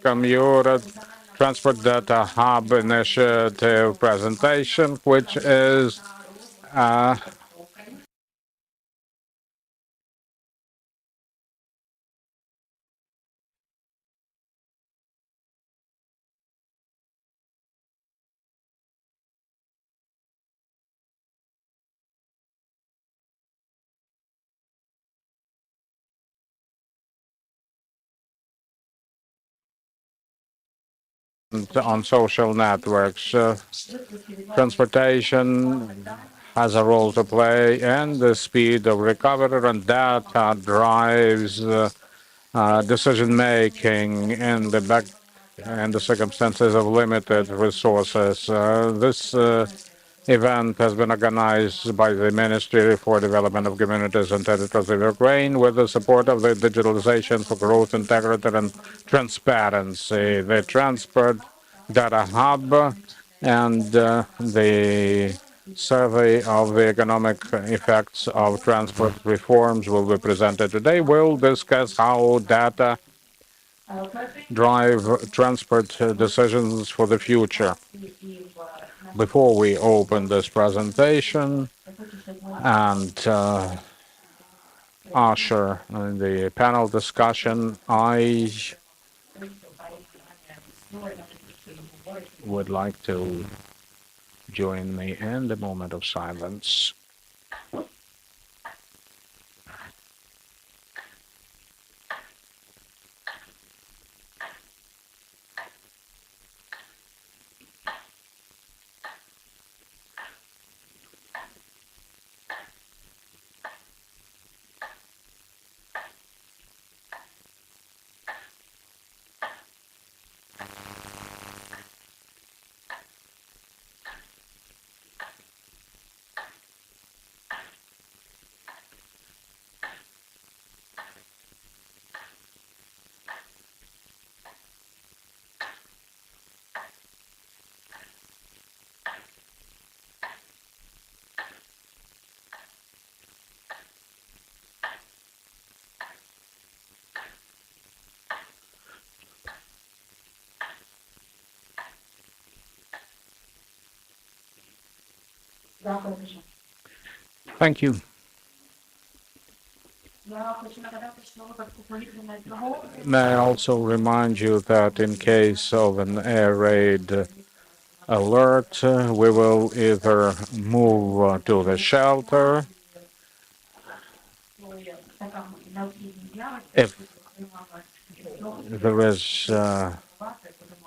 Commuter Transport Data Hub Initiative presentation, which is on social networks. Transportation has a role to play, and the speed of recovery and data drives decision making in the back and the circumstances of limited resources. This event has been organized by the Ministry for Development of Communities and Territories of Ukraine with the support of the Digitalisation for Growth, Integrity and Transparency, the Transport Data Hub, and the survey of the economic effects of transport reforms will be presented today. We'll discuss how data drive transport decisions for the future. Before we open this presentation and usher the panel discussion, I would like to join me in the moment of silence. Thank you. May I also remind you that in case of an air raid alert, we will either move to the shelter if there is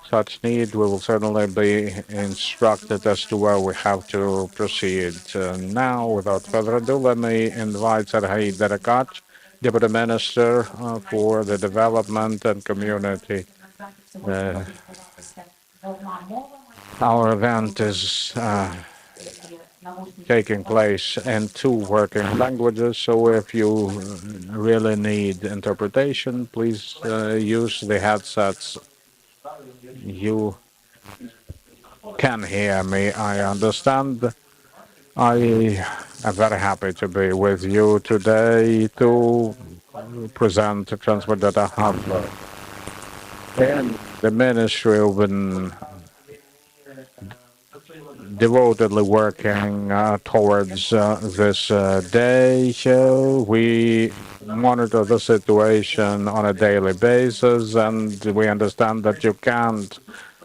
such need. We will certainly be instructed as to where we have to proceed. Now, without further ado, let me invite Sergei Derekach, Deputy Minister for the Development and Community. Our event is taking place in two working languages, so if you really need interpretation, please use the headsets. You can hear me, I understand. I am very happy to be with you today to present the Transport Data Hub. And the ministry has been devotedly working towards this day. We monitor the situation on a daily basis, and we understand that you can't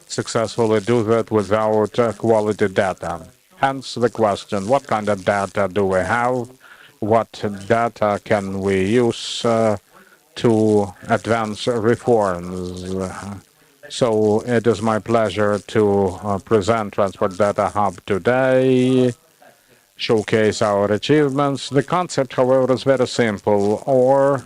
successfully do that without quality data. Hence the question, what kind of data do we have? What data can we use to advance reforms? So it is my pleasure to present Transport Data Hub today, showcase our achievements. The concept, however, is very simple. All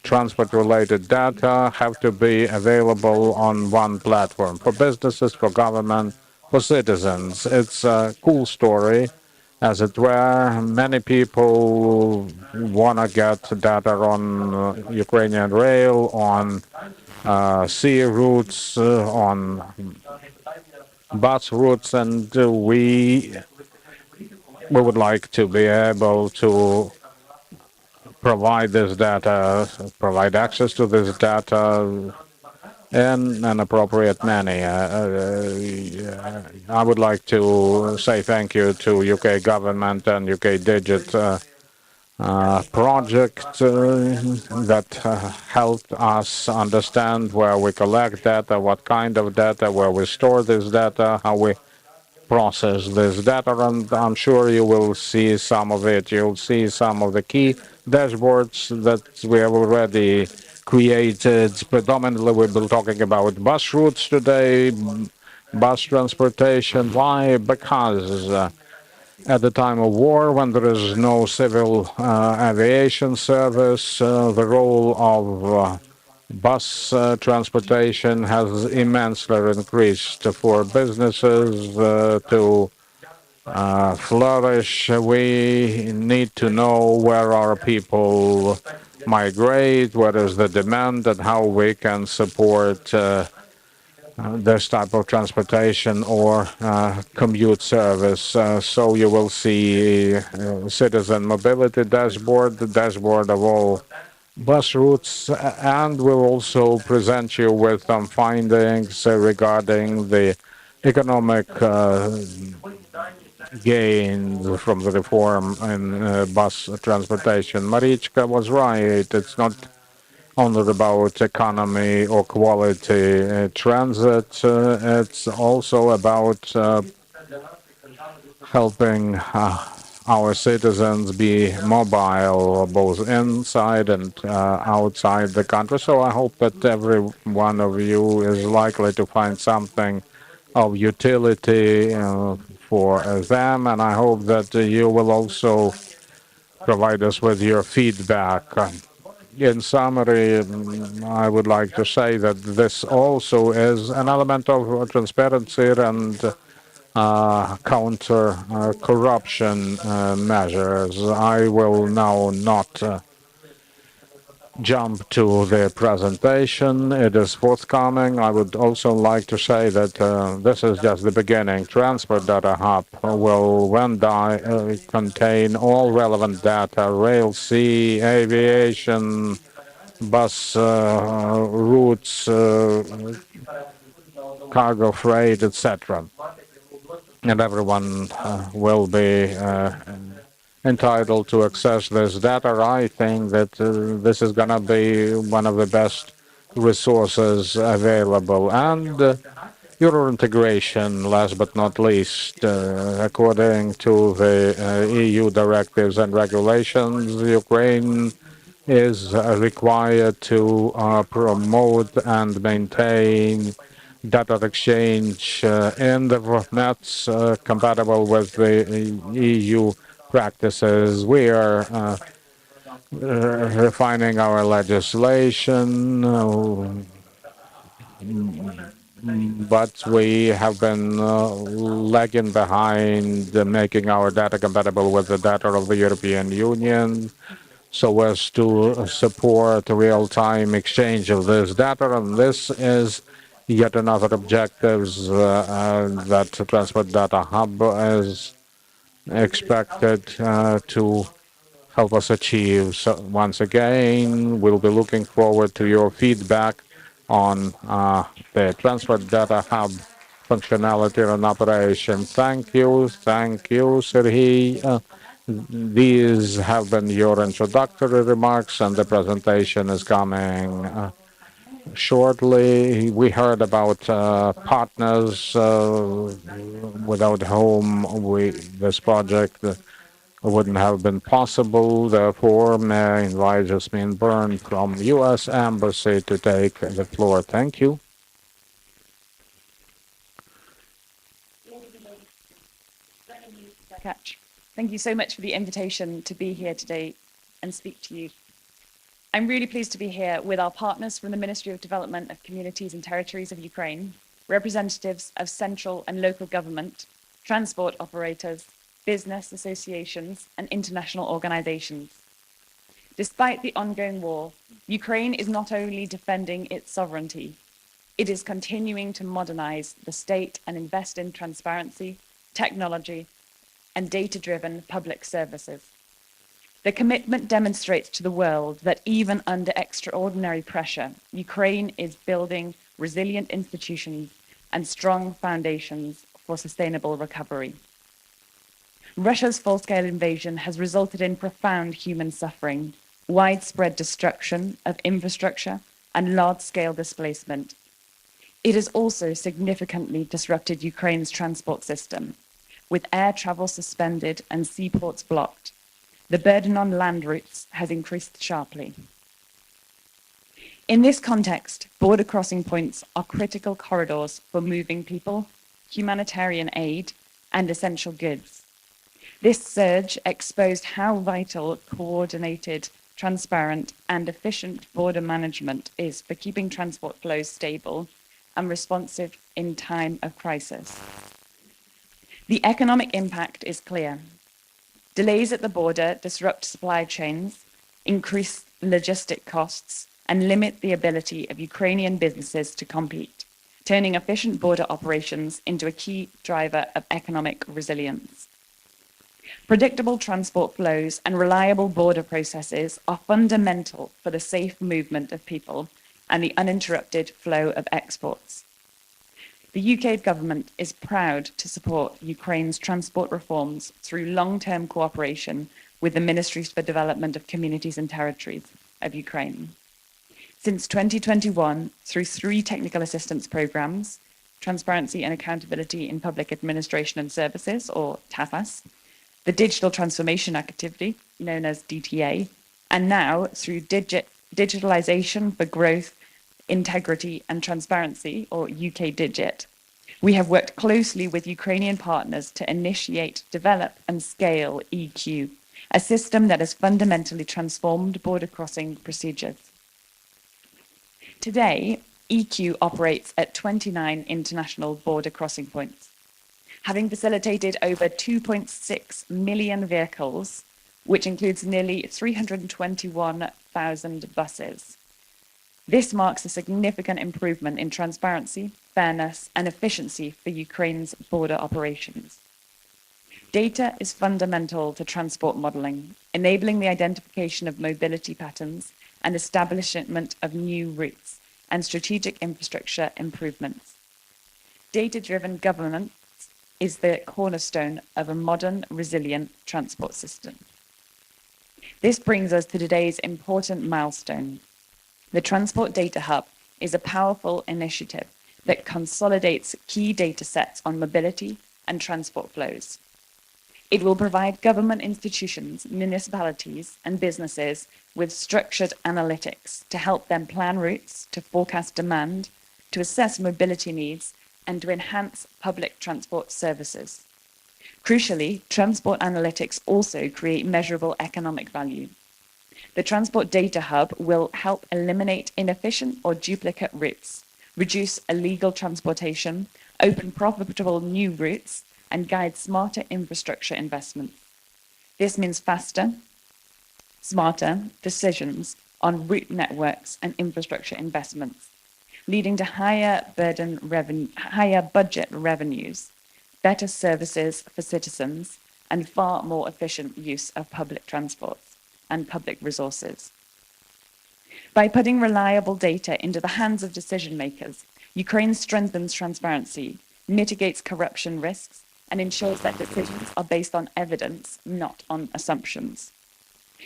transport-related data have to be available on one platform for businesses, for government, for citizens. It's a cool story, as it were. Many people want to get data on Ukrainian rail, on sea routes, on bus routes, and we would like to be able to provide this data, provide access to this data in an appropriate manner. I would like to say thank you to UK government and UK Digit project that helped us understand where we collect data, what kind of data, where we store this data, how we process this data, and I'm sure you will see some of it. You'll see some of the key dashboards that we have already created. Predominantly, we've been talking about bus routes today, bus transportation. Why? Because at the time of war, when there is no civil aviation service, the role of bus transportation has immensely increased for businesses to flourish. We need to know where our people migrate, what is the demand, and how we can support this type of transportation or commute service. So you will see citizen mobility dashboard, the dashboard of all bus routes, and we'll also present you with some findings regarding the economic gains from the reform in bus transportation. Marichka was right. It's not only about economy or quality transit. It's also about helping our citizens be mobile, both inside and outside the country. So I hope that every one of you is likely to find something of utility for them, and I hope that you will also provide us with your feedback. In summary, I would like to say that this also is an element of transparency and counter corruption measures. I will now not jump to the presentation. It is forthcoming. I would also like to say that this is just the beginning. Transport Data Hub will, when contain all relevant data, rail, sea, aviation, bus routes, cargo freight, etc. And everyone will be entitled to access this data. I think that this is going to be one of the best resources available. And Euro integration, last but not least, according to the EU directives and regulations, Ukraine is required to promote and maintain data exchange in the nets compatible with the EU practices. We are refining our legislation, but we have been lagging behind making our data compatible with the data of the European Union, so as to support real-time exchange of this data. And this is yet another objective that Transport Data Hub is expected to help us achieve. So once again, we'll be looking forward to your feedback on the Transport Data Hub functionality and operation. Thank you, Sergei. These have been your introductory remarks, and the presentation is coming shortly. We heard about partners without whom this project wouldn't have been possible. Therefore, may I invite Jasmine Byrne from U.S. Embassy to take the floor. Thank you. Thank you so much for the invitation to be here today and speak to you. I'm really pleased to be here with our partners from the Ministry of Development of Communities and Territories of Ukraine, representatives of central and local government, transport operators, business associations, and international organizations. Despite the ongoing war, Ukraine is not only defending its sovereignty, it is continuing to modernize the state and invest in transparency, technology, and data-driven public services. The commitment demonstrates to the world that even under extraordinary pressure, Ukraine is building resilient institutions, and strong foundations for sustainable recovery. Russia's full-scale invasion has resulted in profound human suffering, widespread destruction of infrastructure, and large-scale displacement. It has also significantly disrupted Ukraine's transport system, with air travel suspended and seaports blocked. The burden on land routes has increased sharply. In this context, border crossing points are critical corridors for moving people, humanitarian aid, and essential goods. This surge exposed how vital coordinated, transparent, and efficient border management is for keeping transport flows stable and responsive in time of crisis. The economic impact is clear. Delays at the border disrupt supply chains, increase logistic costs, and limit the ability of Ukrainian businesses to compete, turning efficient border operations into a key driver of economic resilience. Predictable transport flows and reliable border processes are fundamental for the safe movement of people and the uninterrupted flow of exports. The UK government is proud to support Ukraine's transport reforms through long-term cooperation with the Ministries for Development of Communities and Territories of Ukraine. Since 2021, through 3 technical assistance programs, Transparency and Accountability in Public Administration and Services, or TAFAS, the Digital Transformation Activity, known as DTA, and now through Digitalisation for Growth, Integrity and Transparency, or UK Digit, we have worked closely with Ukrainian partners to initiate, develop and scale EQ, a system that has fundamentally transformed border crossing procedures. Today, EQ operates at 29 international border crossing points, having facilitated over 2.6 million vehicles, which includes nearly 321,000 buses. This marks a significant improvement in transparency, fairness, and efficiency for Ukraine's border operations. Data is fundamental to transport modeling, enabling the identification of mobility patterns and establishment of new routes and strategic infrastructure improvements. Data-driven governance is the cornerstone of a modern, resilient transport system. This brings us to today's important milestone. The Transport Data Hub is a powerful initiative that consolidates key data sets on mobility and transport flows. It will provide government institutions, municipalities, and businesses with structured analytics to help them plan routes, to forecast demand, to assess mobility needs, and to enhance public transport services. Crucially, transport analytics also create measurable economic value. The Transport Data Hub will help eliminate inefficient or duplicate routes, reduce illegal transportation, open profitable new routes, and guide smarter infrastructure investments. This means faster, smarter decisions on route networks and infrastructure investments, leading to higher budget revenues, better services for citizens, and far more efficient use of public transport and public resources. By putting reliable data into the hands of decision makers, Ukraine strengthens transparency, mitigates corruption risks, and ensures that decisions are based on evidence, not on assumptions.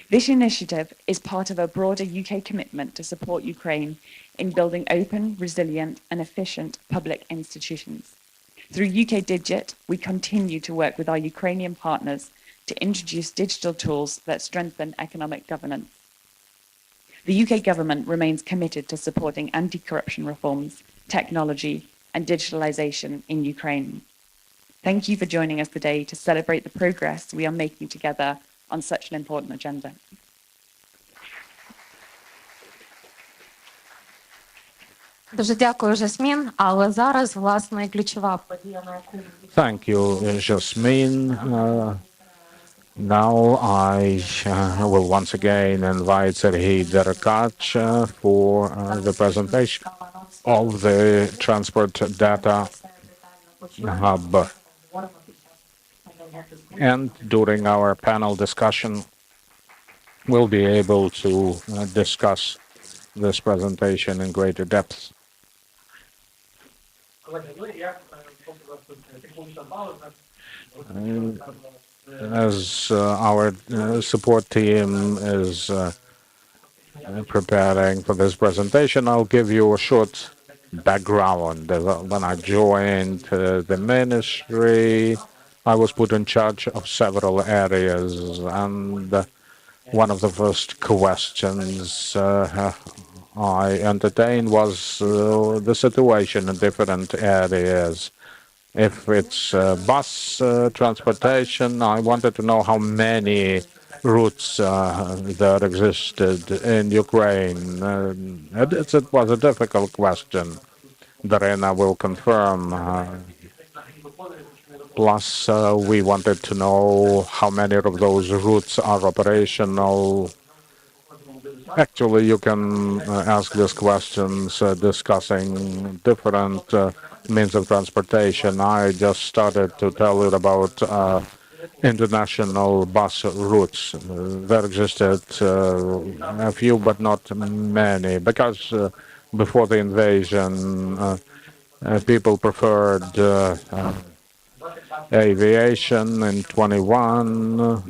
This initiative is part of a broader UK commitment to support Ukraine in building open, resilient, and efficient public institutions. Through UK Digit, we continue to work with our Ukrainian partners to introduce digital tools that strengthen economic governance. The UK government remains committed to supporting anti-corruption reforms, technology, and digitalisation in Ukraine. Thank you for joining us today to celebrate the progress we are making together on such an important agenda. Дуже дякую, Жасмін. Але зараз, власне, ключова подія, на яку Thank you, Jasmine. Now I will once again invite Serhiy Derkach for the presentation of the Transport Data Hub. And during our panel discussion, we'll be able to discuss this presentation in greater depth. As our support team is preparing for this presentation, I'll give you a short background. When I joined the ministry, I was put in charge of several areas, and one of the first questions I entertained was the situation in different areas. If it's bus transportation, I wanted to know how many routes there existed in Ukraine. It was a difficult question. Darena will confirm. Plus, we wanted to know how many of those routes are operational. Actually, you can ask these questions discussing different means of transportation. I just started to tell you about international bus routes. There existed a few, but not many, because before the invasion, people preferred aviation in 21.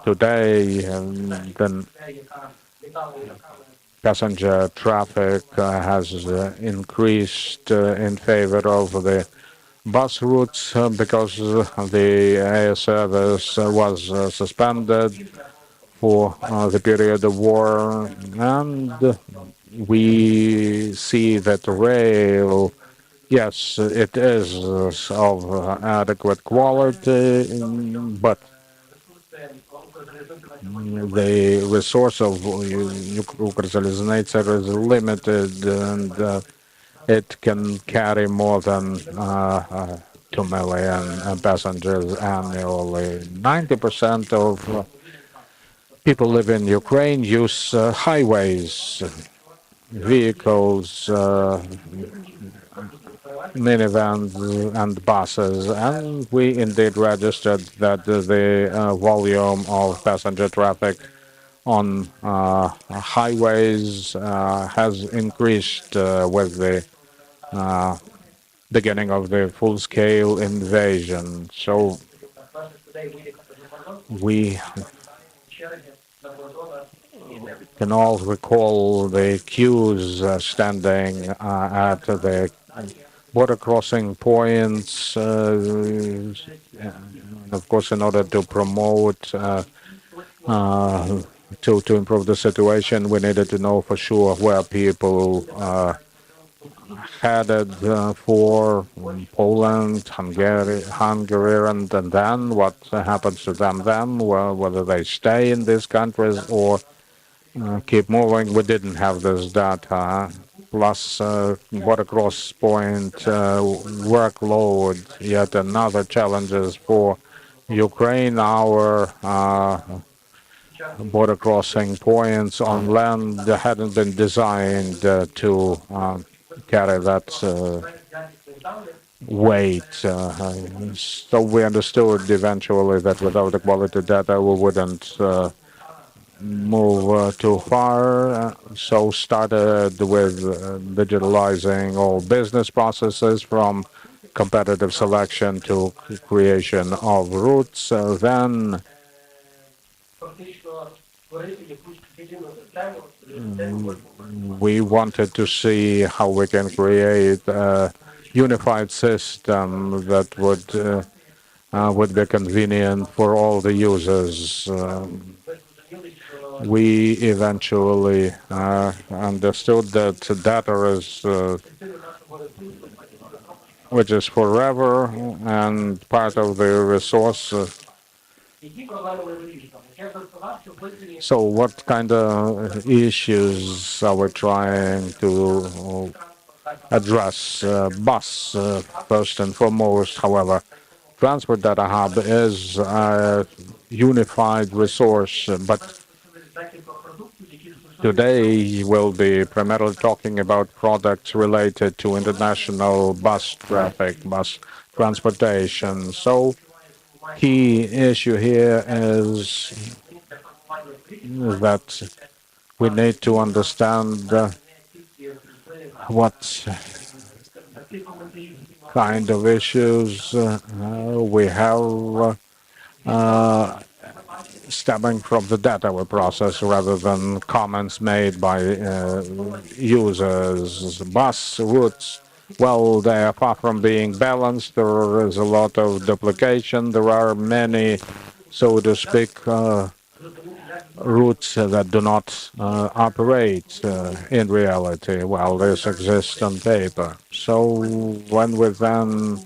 Today, then passenger traffic has increased in favor of the bus routes because the air service was suspended for the period of war, and we see that rail, yes, it is of adequate quality, but the resource of Ukrzaliznytsia is limited, and it can carry more than 2 million passengers annually. 90% of people live in Ukraine use highways, vehicles, minivans and buses, and we indeed registered that the volume of passenger traffic on highways has increased with the beginning of the full-scale invasion. So we can all recall the queues standing at the border crossing points, of course, in order to promote, to improve the situation, we needed to know for sure where people headed for Poland, Hungary, and then what happens to them, whether they stay in these countries or keep moving. We didn't have this data. Plus, border cross point workload, yet another challenges for Ukraine. Our border crossing points on land hadn't been designed to carry that weight. So we understood eventually that without the quality data, we wouldn't move too far. So started with digitalizing all business processes from competitive selection to creation of routes. Then we wanted to see how we can create a unified system that would be convenient for all the users. We eventually understood that data is which is forever and part of the resource. So what kind of issues are we trying to address? Bus, first and foremost, however. Transport Data Hub is a unified resource, but today we'll be primarily talking about products related to international bus traffic, bus transportation. So key issue here is that we need to understand what kind of issues we have stemming from the data we process rather than comments made by users. Bus routes, well, they are far from being balanced. There is a lot of duplication. There are many, so to speak, routes that do not operate in reality, while this exists on paper. So when we then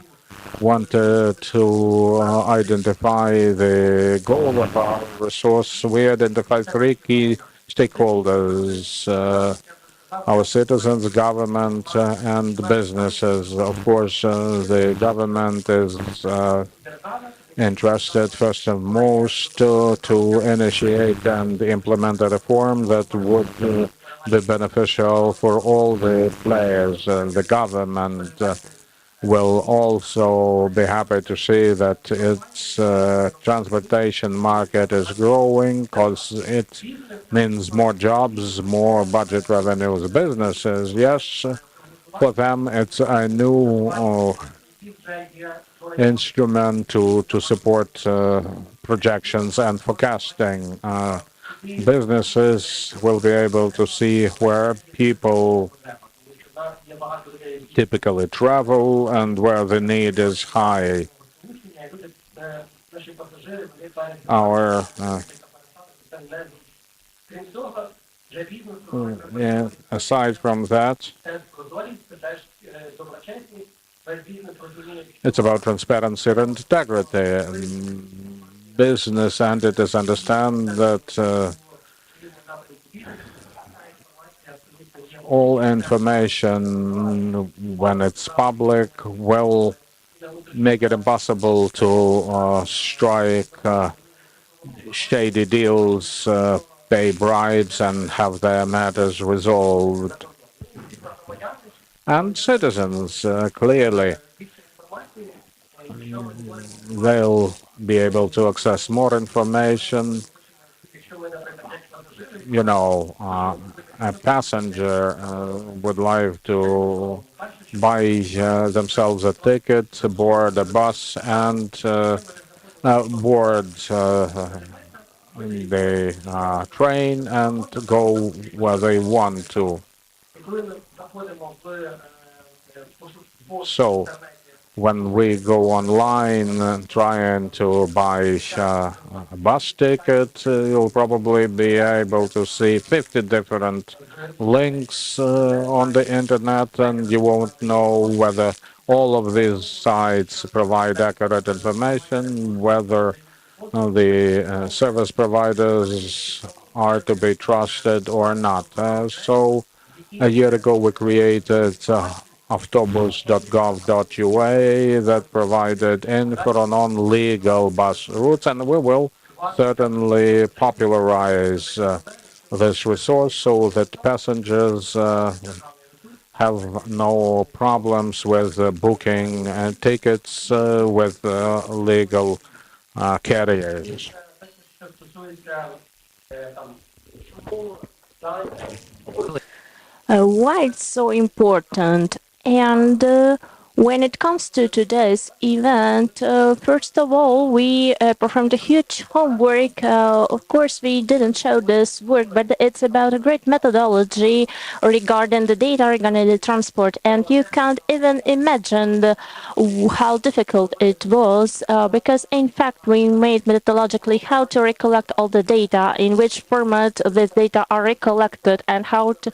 wanted to identify the goal of our resource, we identified three key stakeholders, our citizens, government, and businesses. Of course, the government is interested first and most to initiate and implement a reform that would be beneficial for all the players. The government will also be happy to see that its transportation market is growing because it means more jobs, more budget revenues. Businesses, yes, for them it's a new instrument to support projections and forecasting. Businesses will be able to see where people typically travel and where the need is high. Our yeah, aside from that, it's about transparency and integrity. Business entities understand that all information, when it's public, will make it impossible to strike shady deals, pay bribes, and have their matters resolved. And citizens, clearly, they'll be able to access more information. You know, a passenger would like to buy themselves a ticket, board a bus, and board the train and go where they want to. So when we go online trying to buy a bus ticket, you'll probably be able to see 50 different links on the internet, and you won't know whether all of these sites provide accurate information, whether the service providers are to be trusted or not. So a year ago, we created autobus.gov.ua that provided info on non-legal bus routes, and we will certainly popularize this resource so that passengers have no problems with booking tickets with legal carriers. Why it's so important. And when it comes to today's event, first of all, we performed a huge homework. Of course, we didn't show this work, but it's about a great methodology regarding the data regarding the transport. And you can't even imagine how difficult it was, because in fact, we made methodologically how to recollect all the data, in which format this data are recollected, and how to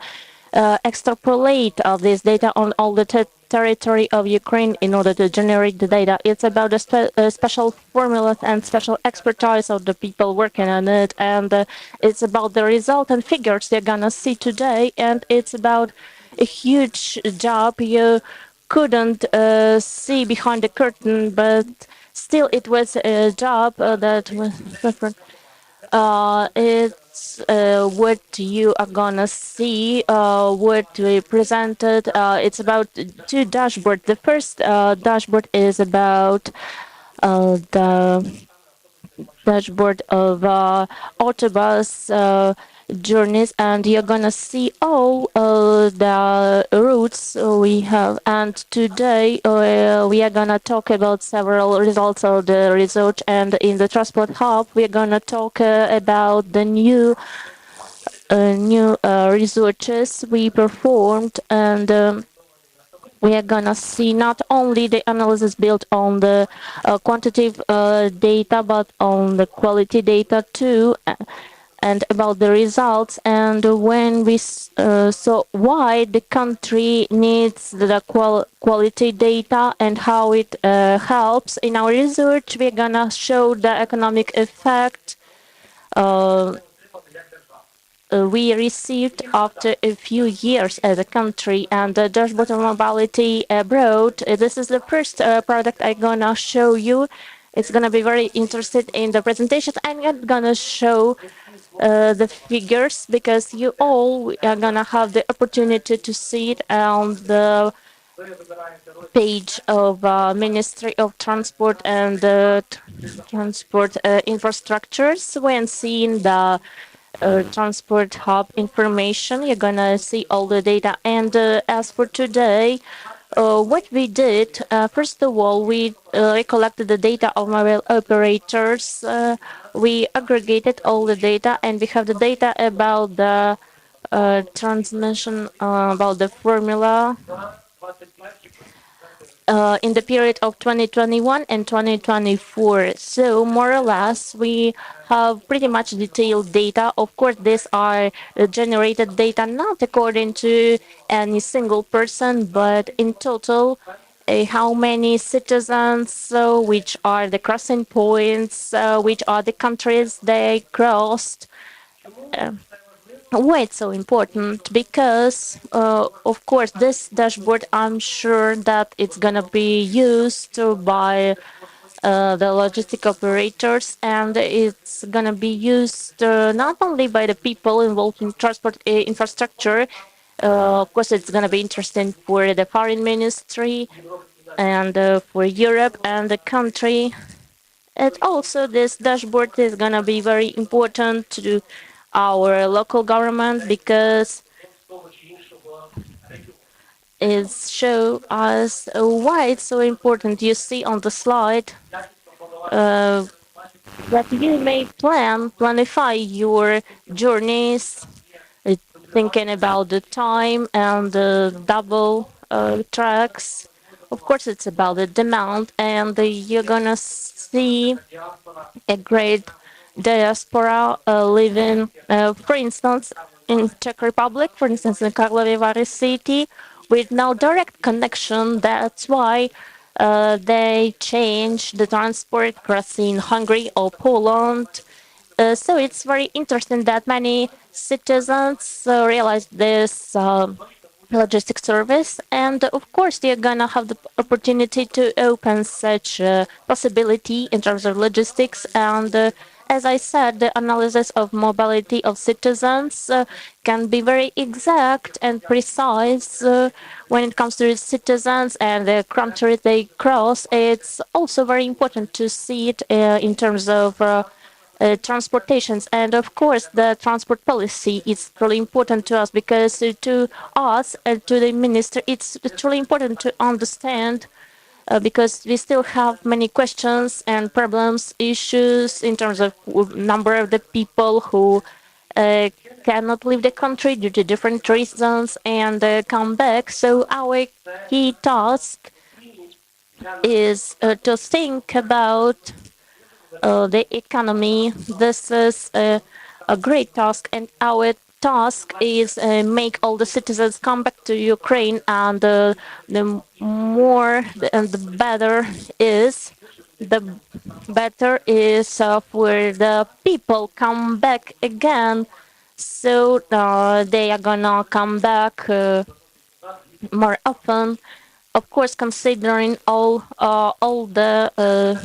extrapolate this data on all the territory of Ukraine in order to generate the data. It's about special formulas and special expertise of the people working on it, and it's about the result and figures you're gonna see today, and it's about a huge job you couldn't see behind the curtain, but still it was a job that was different. It's what you are gonna see, what we presented. It's about two dashboards. The first dashboard is about the dashboard of autobus. journeys, and you're gonna see all the routes we have. And today we are gonna talk about several results of the research. And in the transport hub, we're gonna talk about the new researches we performed, and we are gonna see not only the analysis built on the quantitative data, but on the quality data too, and about the results, and when we saw why the country needs the quality data and how it helps in our research. We're gonna show the economic effect uh, we received after a few years as a country, and the dashboard of mobility abroad. This is the first product I'm gonna show you. It's gonna be very interested in the presentation. I'm not gonna show the figures because you all are gonna have the opportunity to see it on the page of Ministry of Transport and Transport Infrastructures. When seeing the transport hub information, you're gonna see all the data. And as for today, what we did, first of all, we collected the data of mobile operators. We aggregated all the data, and we have the data about the transmission, about the formula in the period of 2021 and 2024. So more or less, we have pretty much detailed data. Of course, these are generated data not according to any single person, but in total, how many citizens, which are the crossing points, which are the countries they crossed. Why it's so important? Because, of course, this dashboard, I'm sure that it's gonna be used by the logistic operators, and it's gonna be used not only by the people involved in transport infrastructure. Of course, it's gonna be interesting for the foreign ministry and for Europe and the country. And also, this dashboard is gonna be very important to our local government because it show us why it's so important. You see on the slide uh, that you may planify your journeys, uh, thinking about the time and the double tracks. Of course, it's about the demand, and you're gonna see a great diaspora living, for instance, in Czech Republic, for instance, in Karlovy Vary city, with no direct connection. That's why they changed the transport crossing Hungary or Poland. So it's very interesting that many citizens realize this logistic service, and of course they're gonna have the opportunity to open such possibility in terms of logistics. And as I said, the analysis of mobility of citizens can be very exact and precise when it comes to citizens and the country they cross. It's also very important to see it in terms of transportations. And of course, the transport policy is really important to us because to us and to the minister, it's truly important to understand because we still have many questions and problems, issues in terms of number of the people who uh, cannot leave the country due to different reasons and come back. So our key task is to think about the economy. This is a great task, and our task is make all the citizens come back to Ukraine, and the more and the better is the better is for the people come back again. So they are gonna come back more often. Of course, considering all the uh,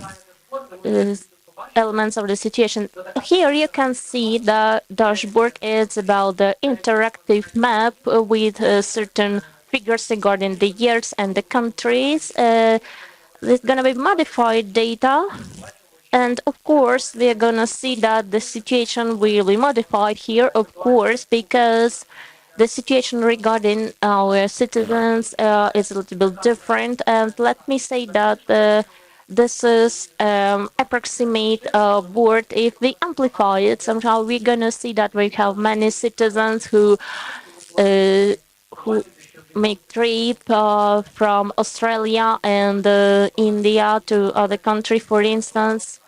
elements of the situation. Here you can see the dashboard is about the interactive map with certain figures regarding the years and the countries. There's gonna be modified data And of course, we're gonna see that the situation will be modified here, of course, because the situation regarding our citizens is a little bit different. And let me say that this is approximate word. If we amplify it, somehow we're gonna see that we have many citizens uh, who make trip from Australia and India to other country, for instance.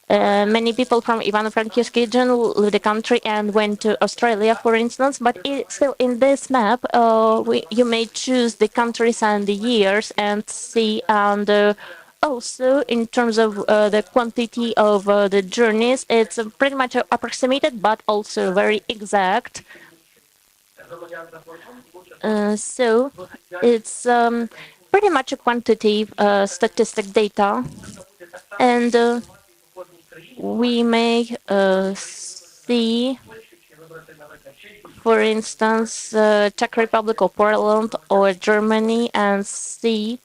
Many people from Ivano-Frankivsk region leave the country and went to Australia, for instance. But still, in this map, you may choose the countries and the years and see. And also, in terms of the quantity of the journeys, it's pretty much approximated, but also very exact. So it's pretty much a quantitative statistic data, and we may see, for instance, Czech Republic or Poland or Germany, and see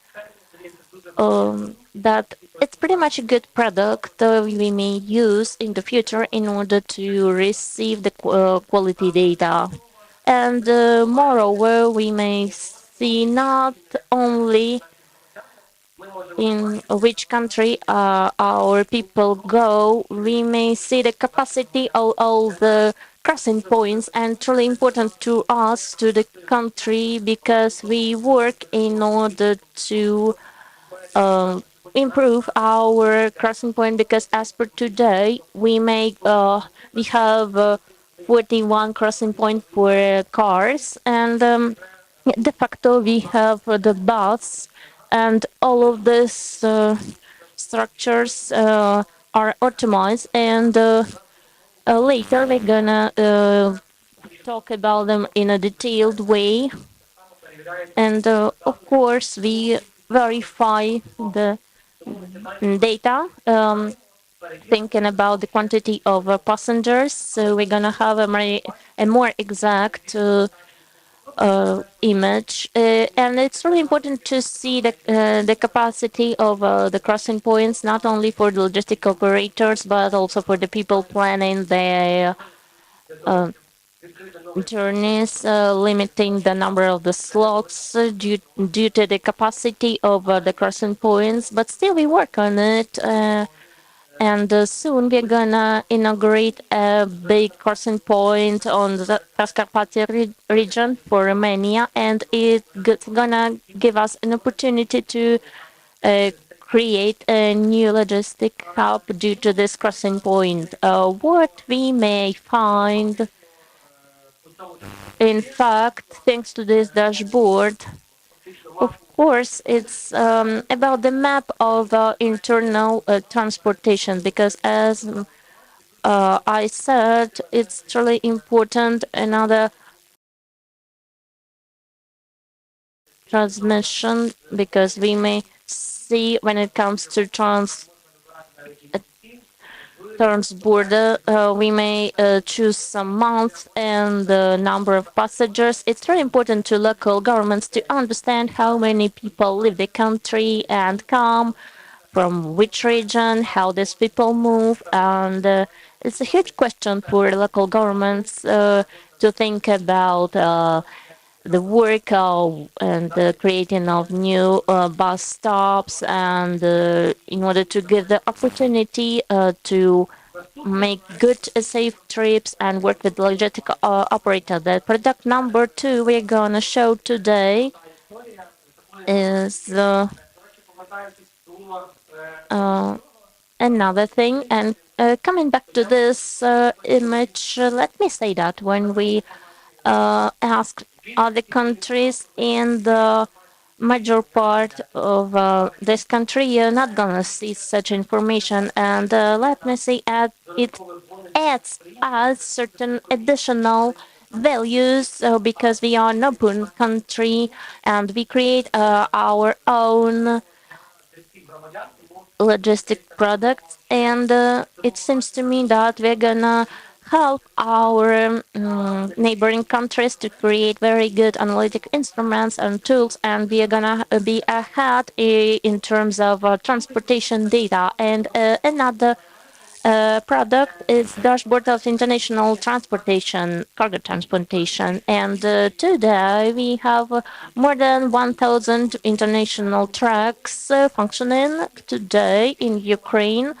that it's pretty much a good product we may use in the future in order to receive the quality data. And moreover, we may see not only in which country our people go, we may see the capacity of all the crossing points, and truly important to us, to the country, because we work in order to improve our crossing point, because as per today we have 41 crossing point for cars, and de facto we have the bus, and all of these structures are optimized, and later we're gonna talk about them in a detailed way. And of course we verify the data, thinking about the quantity of passengers. So we're gonna have a more exact image, and it's really important to see the capacity of the crossing points, not only for the logistic operators but also for the people planning their journeys, limiting the number of the slots due to the capacity of the crossing points. But still, we work on it. And soon we're gonna inaugurate a big crossing point on the Transcarpathia region for Romania, and it's gonna give us an opportunity to create a new logistic hub due to this crossing point. What we may find, in fact, thanks to this dashboard, of course, it's about the map of internal transportation, because as I said, it's truly important. Another transmission, because we may see when it comes to border, we may choose some month and the number of passengers. It's very important to local governments to understand how many people leave the country and come from which region, how these people move, and it's a huge question for local governments to think about the work and the creating of new bus stops, and in order to give the opportunity to make good safe trips and work with logistic operator. The product number 2 we're gonna show today is another thing. And coming back to this image, let me say that when we ask other countries in the major part of this country, you're not gonna see such information. And let me say, it adds certain additional values because we are an open country and we create our own logistic products, and it seems to me that we're gonna help our neighboring countries to create very good analytic instruments and tools, and we are gonna be ahead in terms of transportation data. And another product is dashboard of international transportation, cargo transportation. And today we have more than 1,000 international trucks functioning today in Ukraine.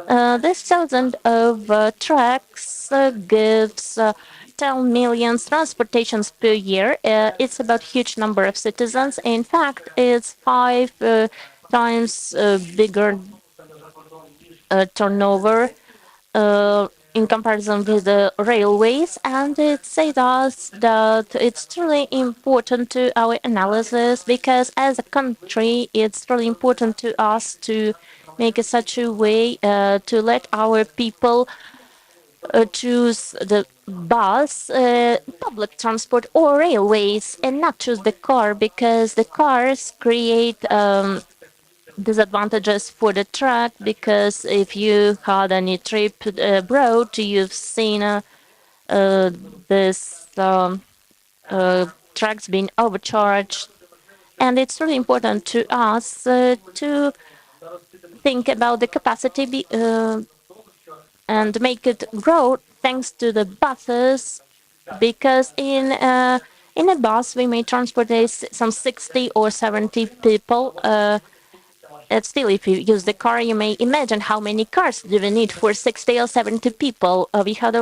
This thousand of trucks gives 10 million transportations per year. It's about huge number of citizens. In fact, it's five times bigger turnover in comparison with the railways, and it says us that it's truly important to our analysis because as a country it's really important to us to make it such a way to let our people choose the bus, public transport or railways and not choose the car because the cars create disadvantages for the truck because if you had any trip abroad, you've seen uh, this trucks being overcharged, and it's really important to us to think about the capacity and make it grow thanks to the buses because in a bus we may transport some 60 or 70 people. Still, if you use the car, you may imagine how many cars do we need for 60 or 70 people. We had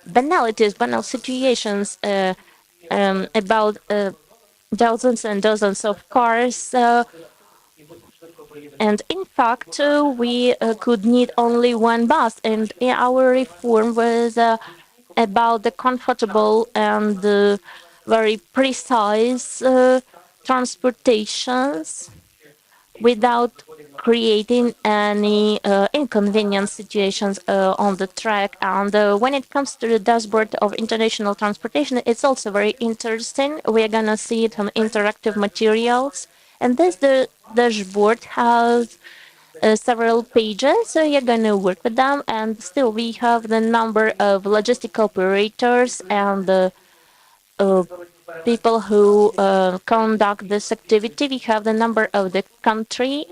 banalities, banal situations about dozens and dozens of cars. And in fact, we could need only one bus. And our reform was about the comfortable and very precise transportations without creating any inconvenient situations on the track. And when it comes to the dashboard of international transportation, it's also very interesting. We're gonna see it on interactive materials. And this the dashboard has several pages, so you're gonna work with them. And still, we have the number of logistic operators and the uh, people who conduct this activity. We have the number of the country,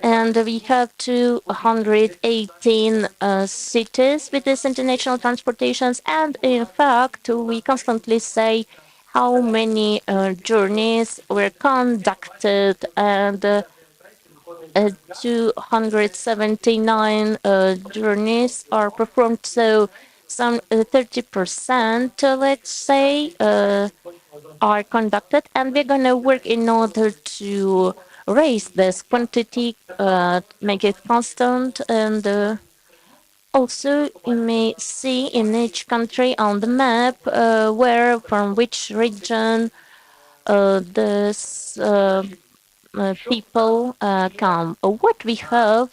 and we have 218 cities with these international transportations. And in fact, we constantly say how many journeys were conducted, and 279 journeys are performed. So some 30%, let's say, are conducted, and we're gonna work in order to raise this quantity, make it constant, and also you may see in each country on the map where from which region this people come. What we have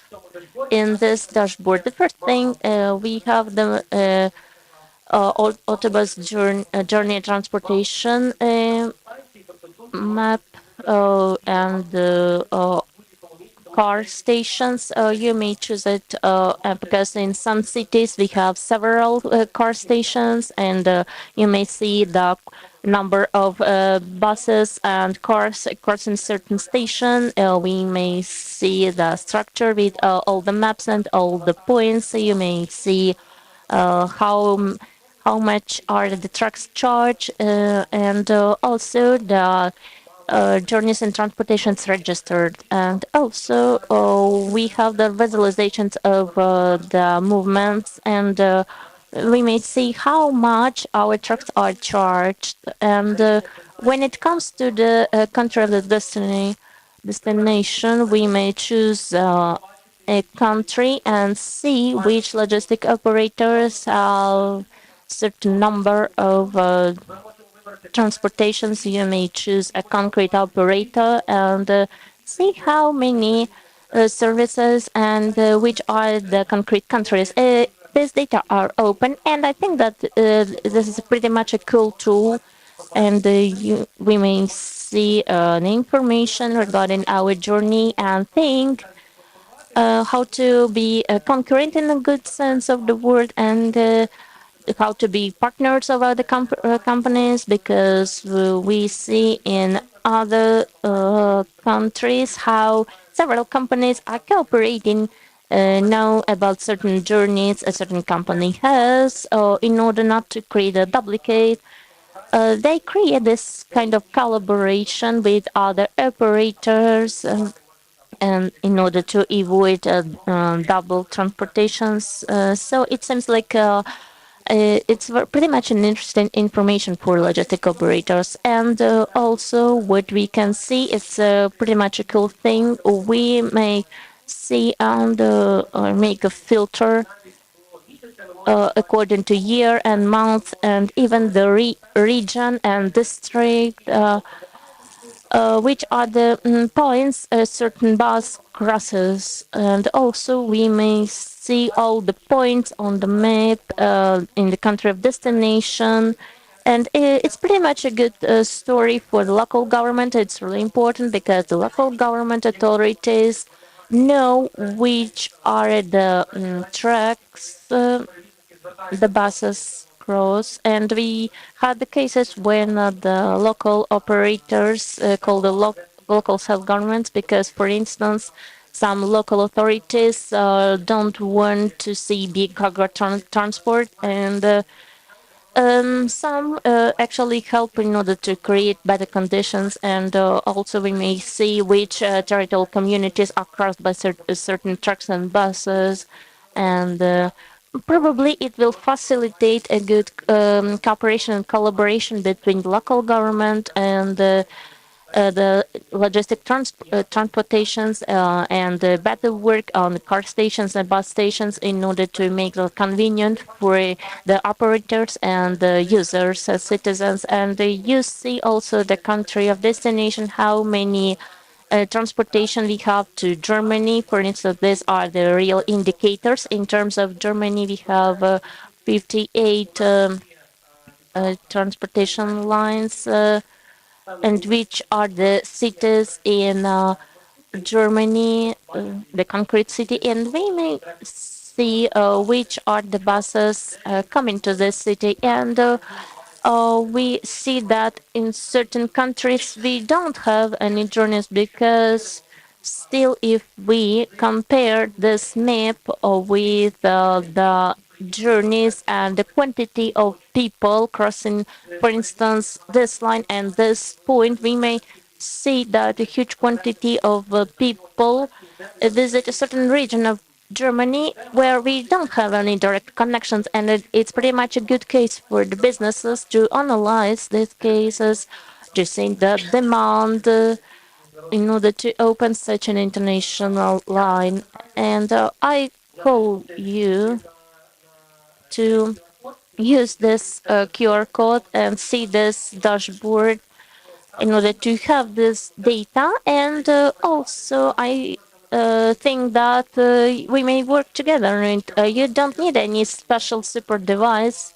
in this dashboard, the first thing we have the autobus journey transportation map and the car stations. You may choose it because in some cities we have several car stations, and you may see the number of buses and cars, cars in certain station. We may see the structure with all the maps and all the points. You may see how much are the trucks charge, and also the journeys and transportations registered. And also we have the visualizations of the movements, and we may see how much our trucks are charged. And when it comes to the country of the destination, we may choose a country and see which logistic operators have certain number of transportations. You may choose a concrete operator and see how many services and which are the concrete countries. These data are open, and I think that this is pretty much a cool tool. And we may see the information regarding our journey and think how to be concurrent in a good sense of the word, and how to be partners of other companies, because we see in other countries how several companies are cooperating now about certain journeys a certain company has, in order not to create a duplicate. They create this kind of collaboration with other operators, and in order to avoid double transportations. So it seems like it's pretty much an interesting information for logistic operators. And also what we can see, it's pretty much a cool thing. We may see and make a filter according to year and month, and even the region and district, which are the points a certain bus crosses. And also we may see all the points on the map in the country of destination. And it's pretty much a good story for the local government. It's really important because the local government authorities know which are the tracks the buses cross. And we had the cases when the local operators called the local self-governments, because, for instance, some local authorities don't want to see big cargo transport, and some actually help in order to create better conditions. And also we may see which territorial communities are crossed by certain trucks and buses. And probably it will facilitate a good cooperation and collaboration between the local government and the logistic transportations, and better work on the car stations and bus stations in order to make it convenient for the operators and the users, citizens. And you see also the country of destination, how many transportation we have to Germany. For instance, these are the real indicators. In terms of Germany, we have 58 transportation lines, and which are the cities in Germany, the concrete city. And we may see which are the buses coming to this city. And we see that in certain countries we don't have any journeys, because still, if we compare this map with the journeys and the quantity of people crossing, for instance, this line and this point, we may see that a huge quantity of people visit a certain region of Germany where we don't have any direct connections. And it's pretty much a good case for the businesses to analyze these cases, to see the demand in order to open such an international line. And I call you to use this QR code and see this dashboard in order to have this data. And also, I think that we may work together. And you don't need any special super device.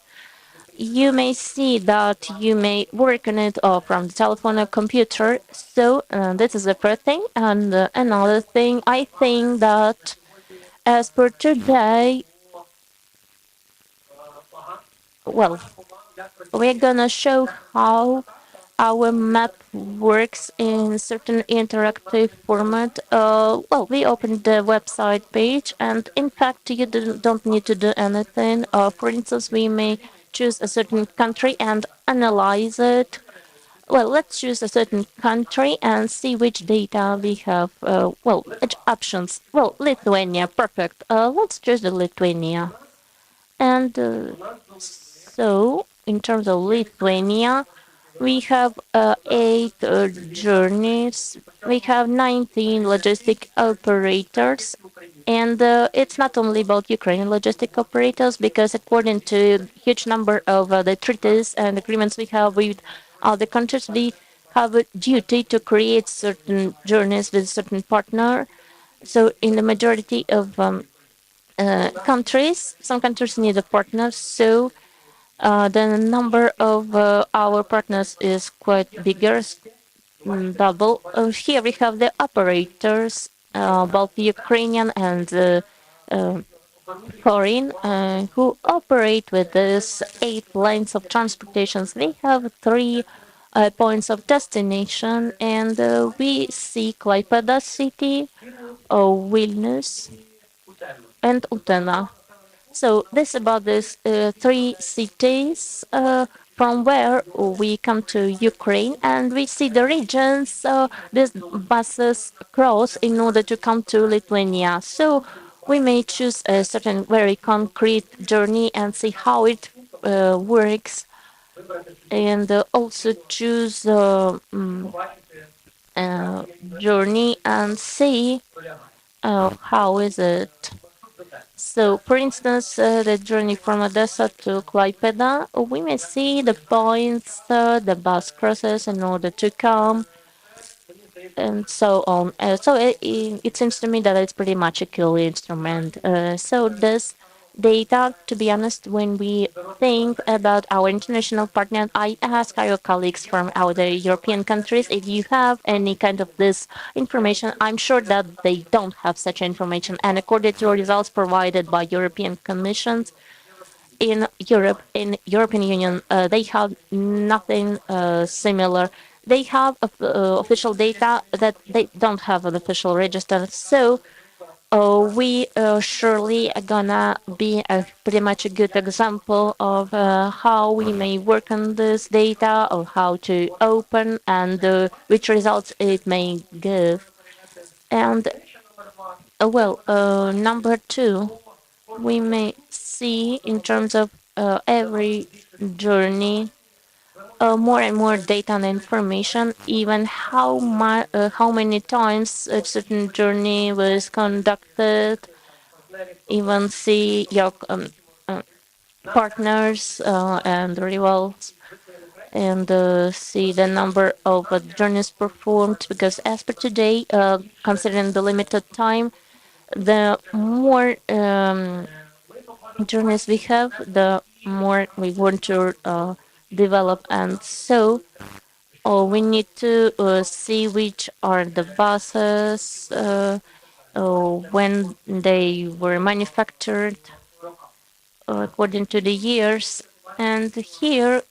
You may see that you may work on it from the telephone or computer. So this is the first thing. And another thing, I think that as per today, well, we're gonna show how our map works in certain interactive format. Well, we opened the website page, and in fact, you don't need to do anything. For instance, we may choose a certain country and analyze it. Well, let's choose a certain country and see which data we have. Well, which options. Well, Lithuania, perfect. Let's choose the Lithuania. And so, in terms of Lithuania, we have 8 journeys. We have 19 logistic operators. And it's not only about Ukrainian logistic operators, because according to huge number of the treaties and agreements we have with other countries, we have a duty to create certain journeys with certain partner. So in the majority of countries, some countries need a partner. So the number of our partners is quite bigger, double. Here we have the operators, both Ukrainian and foreign, who operate with these 8 lines of transportations. They have 3 points of destination, and we see Klaipėda city, Vilnius, and Utena. So this about these 3 cities from where we come to Ukraine, and we see the regions these buses cross in order to come to Lithuania. So we may choose a certain very concrete journey and see how it works, and also choose journey and see how is it. So, for instance, the journey from Odessa to Klaipėda, we may see the points the bus crosses in order to come, and so on. So it seems to me that it's pretty much a cool instrument. So this data, to be honest, when we think about our international partners, I ask our colleagues from other European countries if you have any kind of this information. I'm sure that they don't have such information, and according to results provided by European Commission, in Europe, in European Union, they have nothing similar. They have official data that they don't have an official register. So we surely are gonna be pretty much a good example of how we may work on this data, or how to open, and which results it may give. And number two, we may see in terms of every journey more and more data and information, even how many times a certain journey was conducted, even see your partners and rivals, and see the number of journeys performed, because as per today, considering the limited time, the more journeys we have, the more we want to develop. And so we need to see which are the buses, when they were manufactured according to the years. And here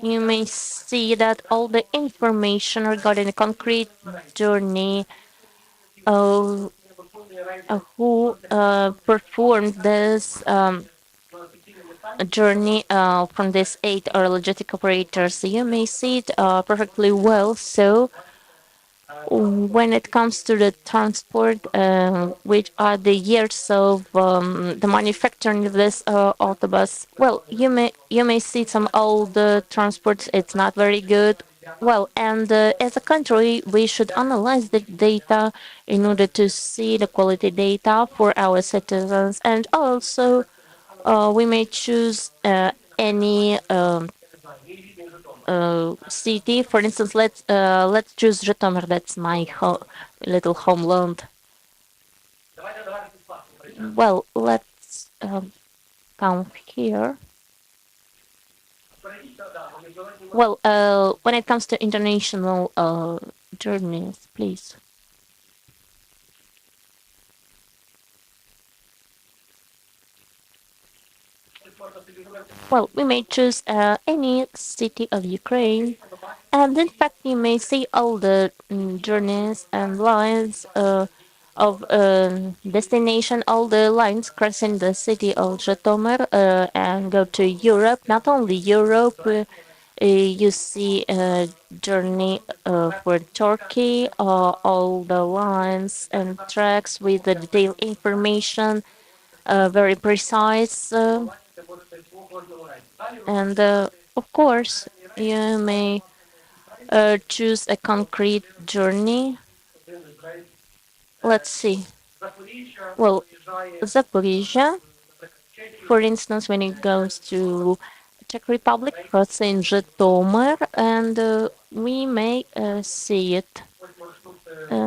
you may see that all the information regarding the concrete journey, uh, who performed this journey from these 8 logistic operators. You may see it perfectly well. So when it comes to the transport, which are the years of the manufacturing of this autobus, well, you may see some old transports. It's not very good. Well, and as a country, we should analyze the data in order to see the quality data for our citizens, and also we may choose any city. For instance, let's choose Zhytomyr. That's my little homeland. Well, let's come here. Well, when it comes to international journeys, please. Well, we may choose any city of Ukraine, and in fact, you may see all the journeys and lines of destination, all the lines crossing the city of Zhytomyr and go to Europe. Not only Europe, you see a journey for Turkey, all the lines and tracks with the detailed information, very precise. And of course, you may choose a concrete journey. Let's see. Well, Zaporizhia, for instance, when it goes to Czech Republic, crossing Zhytomyr, and we may see it.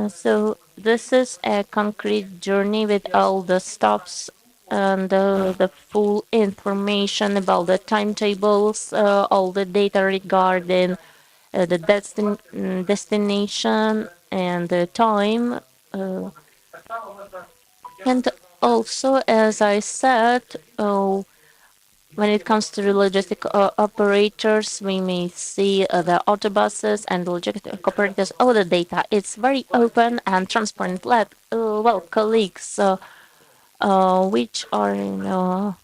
So this is a concrete journey with all the stops and the full information about the timetables, all the data regarding the destination and the time. And also, as I said, when it comes to the logistic operators, we may see the autobuses and logistic operators. All the data, it's very open and transparent. Well, colleagues, which are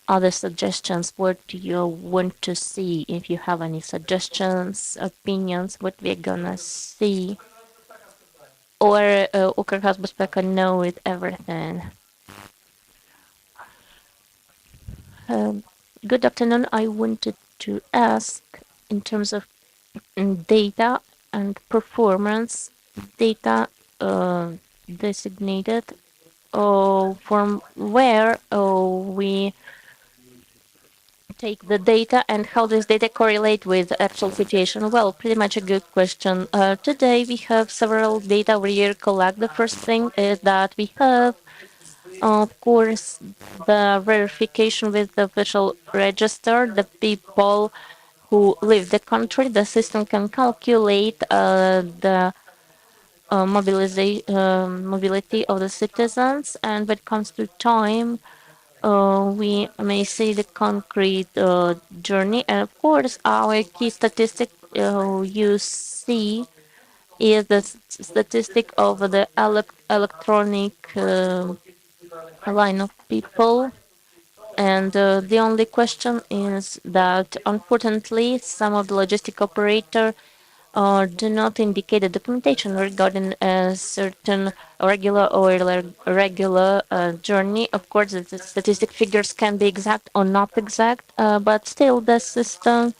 other suggestions? What do you want to see? If you have any suggestions, opinions, what we're gonna see, or Ukrbezpeka know it everything. Um, Good afternoon. I wanted to ask in terms of data and performance data designated from where we take the data and how does data correlate with actual situation? Well, pretty much a good question. Today we have several data we here collect. The first thing is that we have, of course, the verification with the official register, the people who leave the country. The system can calculate the mobility of the citizens, and when it comes to time, we may see the concrete journey. And of course, our key statistic you see is the statistic of the electronic line of people. And the only question is that, unfortunately, some of the logistic operator do not indicate the documentation regarding a certain regular or irregular journey. Of course, the statistic figures can be exact or not exact, but still the system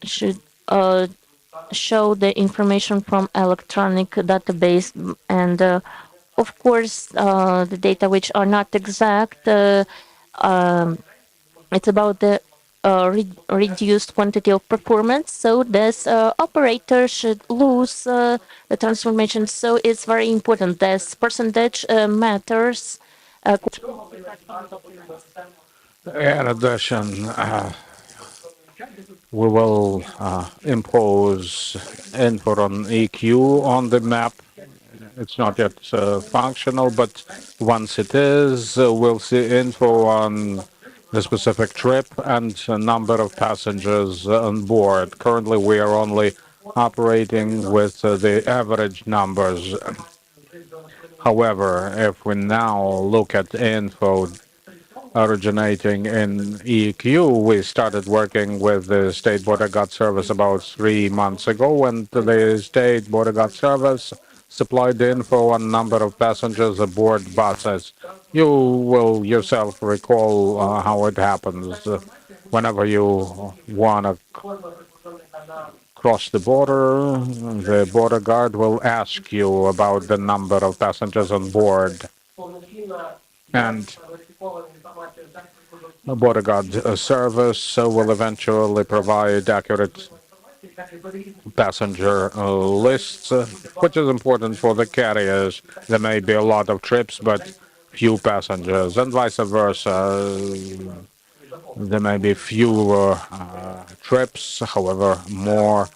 should show the information from electronic database and of course the data which are not exact it's about the reduced quantity of performance. So this operator should lose the transformation. So it's very important. This percentage matters. In addition, we will impose input on EQ on the map. It's not yet functional, but once it is, we'll see info on the specific trip and a number of passengers on board. Currently, we are only operating with the average numbers. However, if we now look at info originating in EQ, we started working with the State Border Guard Service about 3 months ago, and the State Border Guard Service supplied the info on number of passengers aboard buses. You will yourself recall how it happens. Whenever you want to cross the border, the border guard will ask you about the number of passengers on board. And the border guard service will eventually provide accurate passenger lists, which is important for the carriers. There may be a lot of trips, but few passengers, and vice versa. There may be fewer trips, however, more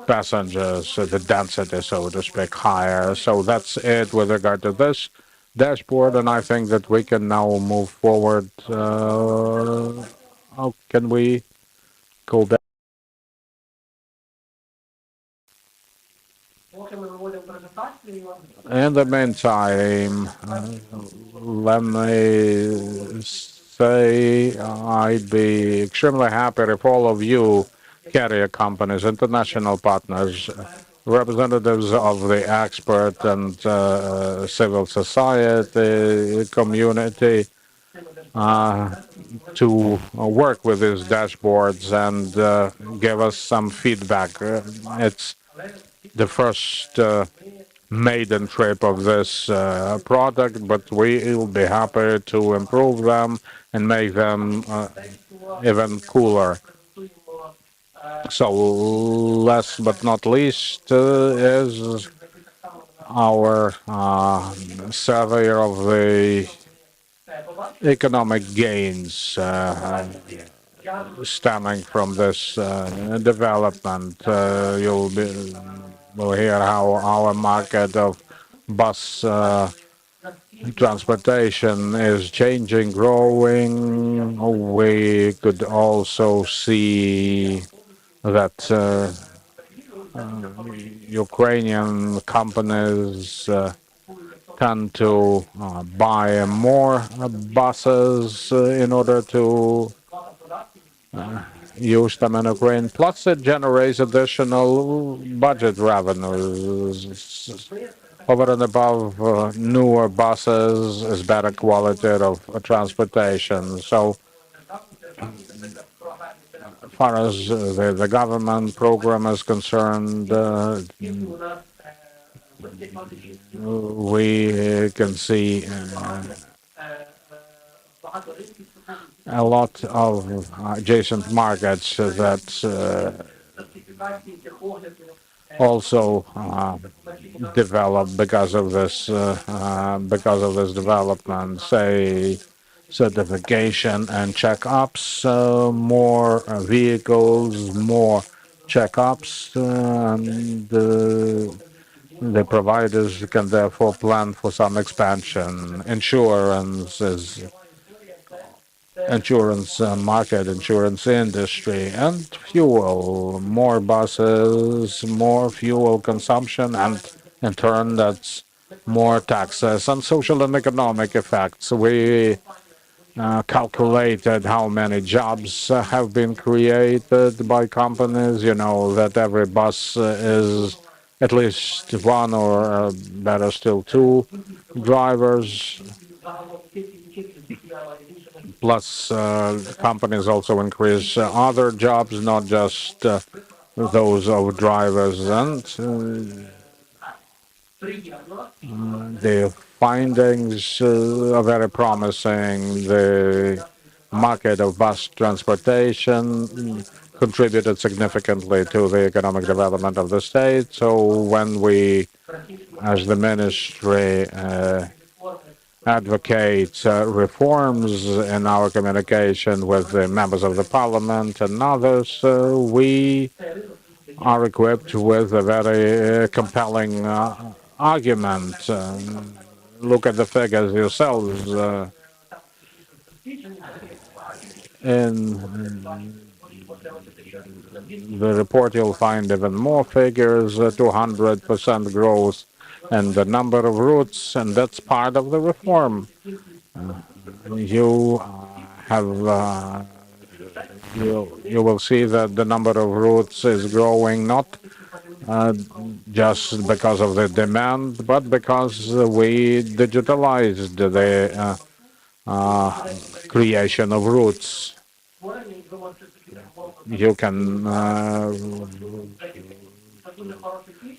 passengers, the density, so to speak, higher. So that's it with regard to this dashboard, and I think that we can now move forward. How can we go back? In the meantime, let me say I'd be extremely happy if all of you carrier companies, international partners, representatives of the expert and civil society community to work with these dashboards and give us some feedback. It's the first maiden trip of this product, but we will be happy to improve them and make them even cooler. So, last but not least, is our survey of the economic gains stemming from this development. You'll hear how our market of bus transportation is changing, growing. We could also see that Ukrainian companies tend to buy more buses in order to use them in Ukraine. Plus, it generates additional budget revenues. Over and above newer buses is better quality of transportation. So, as far as the government program is concerned, we can see a lot of adjacent markets that also develop because of this development. Say certification and checkups, more vehicles, more checkups, and the providers can therefore plan for some expansion. Insurance market, insurance industry, and fuel. More buses, more fuel consumption, and in turn, that's more taxes and social and economic effects. We calculated how many jobs have been created by companies. You know that every bus is at least one or better still two drivers. Plus, companies also increase other jobs, not just those of drivers. And the findings are very promising. The market of bus transportation contributed significantly to the economic development of the state. So when we, as the ministry, advocate reforms in our communication with the members of the parliament and others, we are equipped with a very compelling argument. Look at the figures yourselves. In the report, you'll find even more figures, 200% growth and the number of routes, and that's part of the reform. You have you will see that the number of routes is growing not just because of the demand, but because we digitalized the creation of routes. You can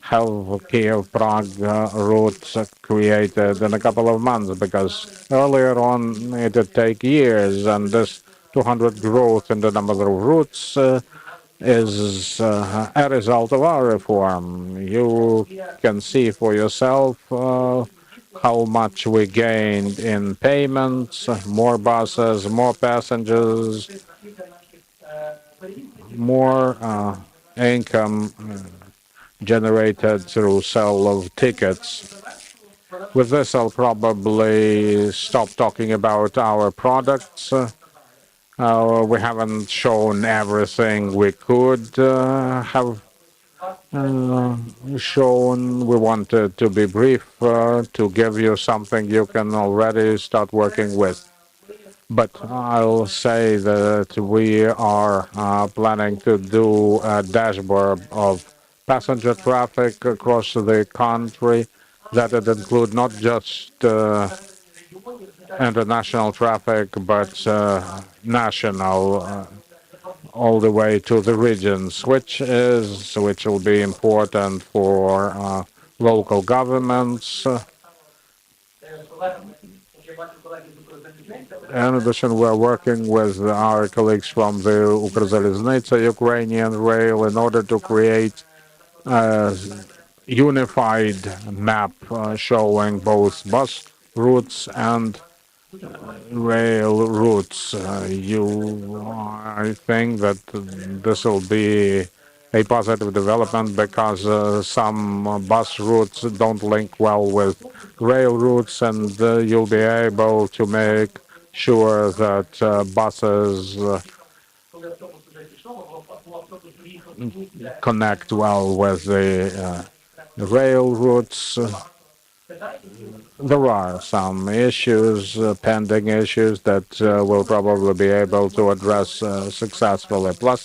have Kiev Prague routes created in a couple of months because earlier on it would take years, and this 200 growth in the number of routes is a result of our reform. You can see for yourself how much we gained in payments, more buses, more passengers, more income generated through sale of tickets. With this, I'll probably stop talking about our products. We haven't shown everything we could have shown. We wanted to be brief to give you something you can already start working with. But I'll say that we are planning to do a dashboard of passenger traffic across the country that would include not just international traffic, but national, all the way to the regions, which will be important for local governments. In addition, we're working with our colleagues from the Ukrzaliznytsia Ukrainian Rail in order to create a unified map showing both bus routes and rail routes. I think that this will be a positive development because some bus routes don't link well with rail routes, and you'll be able to make sure that buses connect well with the rail routes. There are some issues, pending issues that we'll probably be able to address successfully. Plus,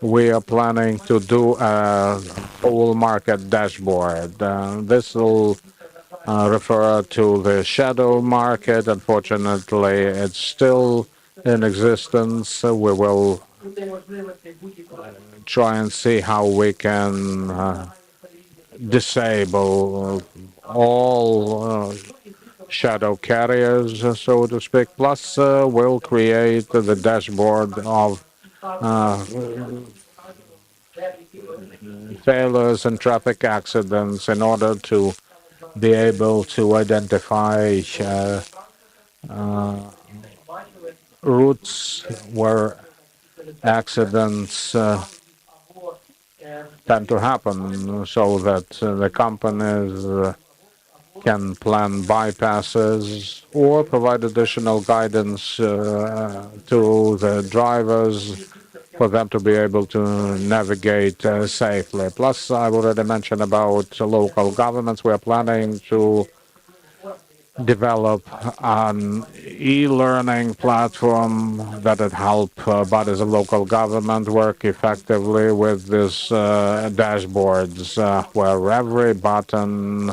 we are planning to do a whole market dashboard. This will refer to the shadow market. Unfortunately, it's still in existence. We will try and see how we can disable all shadow carriers, so to speak. Plus, we'll create the dashboard of failures and traffic accidents in order to be able to identify routes where accidents tend to happen so that the companies can plan bypasses or provide additional guidance to the drivers for them to be able to navigate safely. Plus, I've already mentioned about local governments. We're planning to develop an e-learning platform that would help bodies of local government work effectively with these dashboards where every button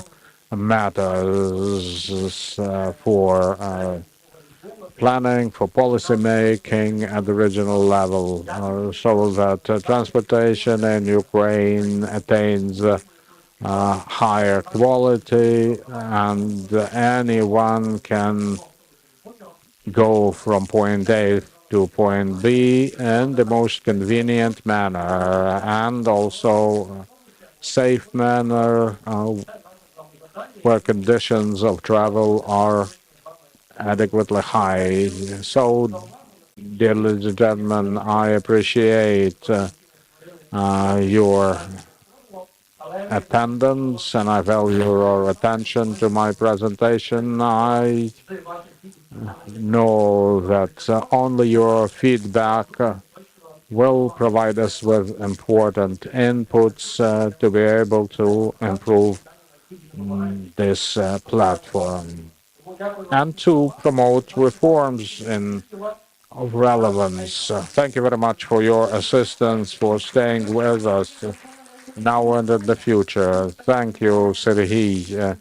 matters for planning, for policy making at the regional level, so that transportation in Ukraine attains higher quality and anyone can go from point A to point B in the most convenient manner and also safe manner where conditions of travel are adequately high. So, dear ladies and gentlemen, I appreciate your attendance and I value your attention to my presentation. I know that only your feedback will provide us with important inputs to be able to improve this platform and to promote reforms in of relevance. Thank you very much for your assistance, for staying with us now and in the future. Thank you, Serhiy.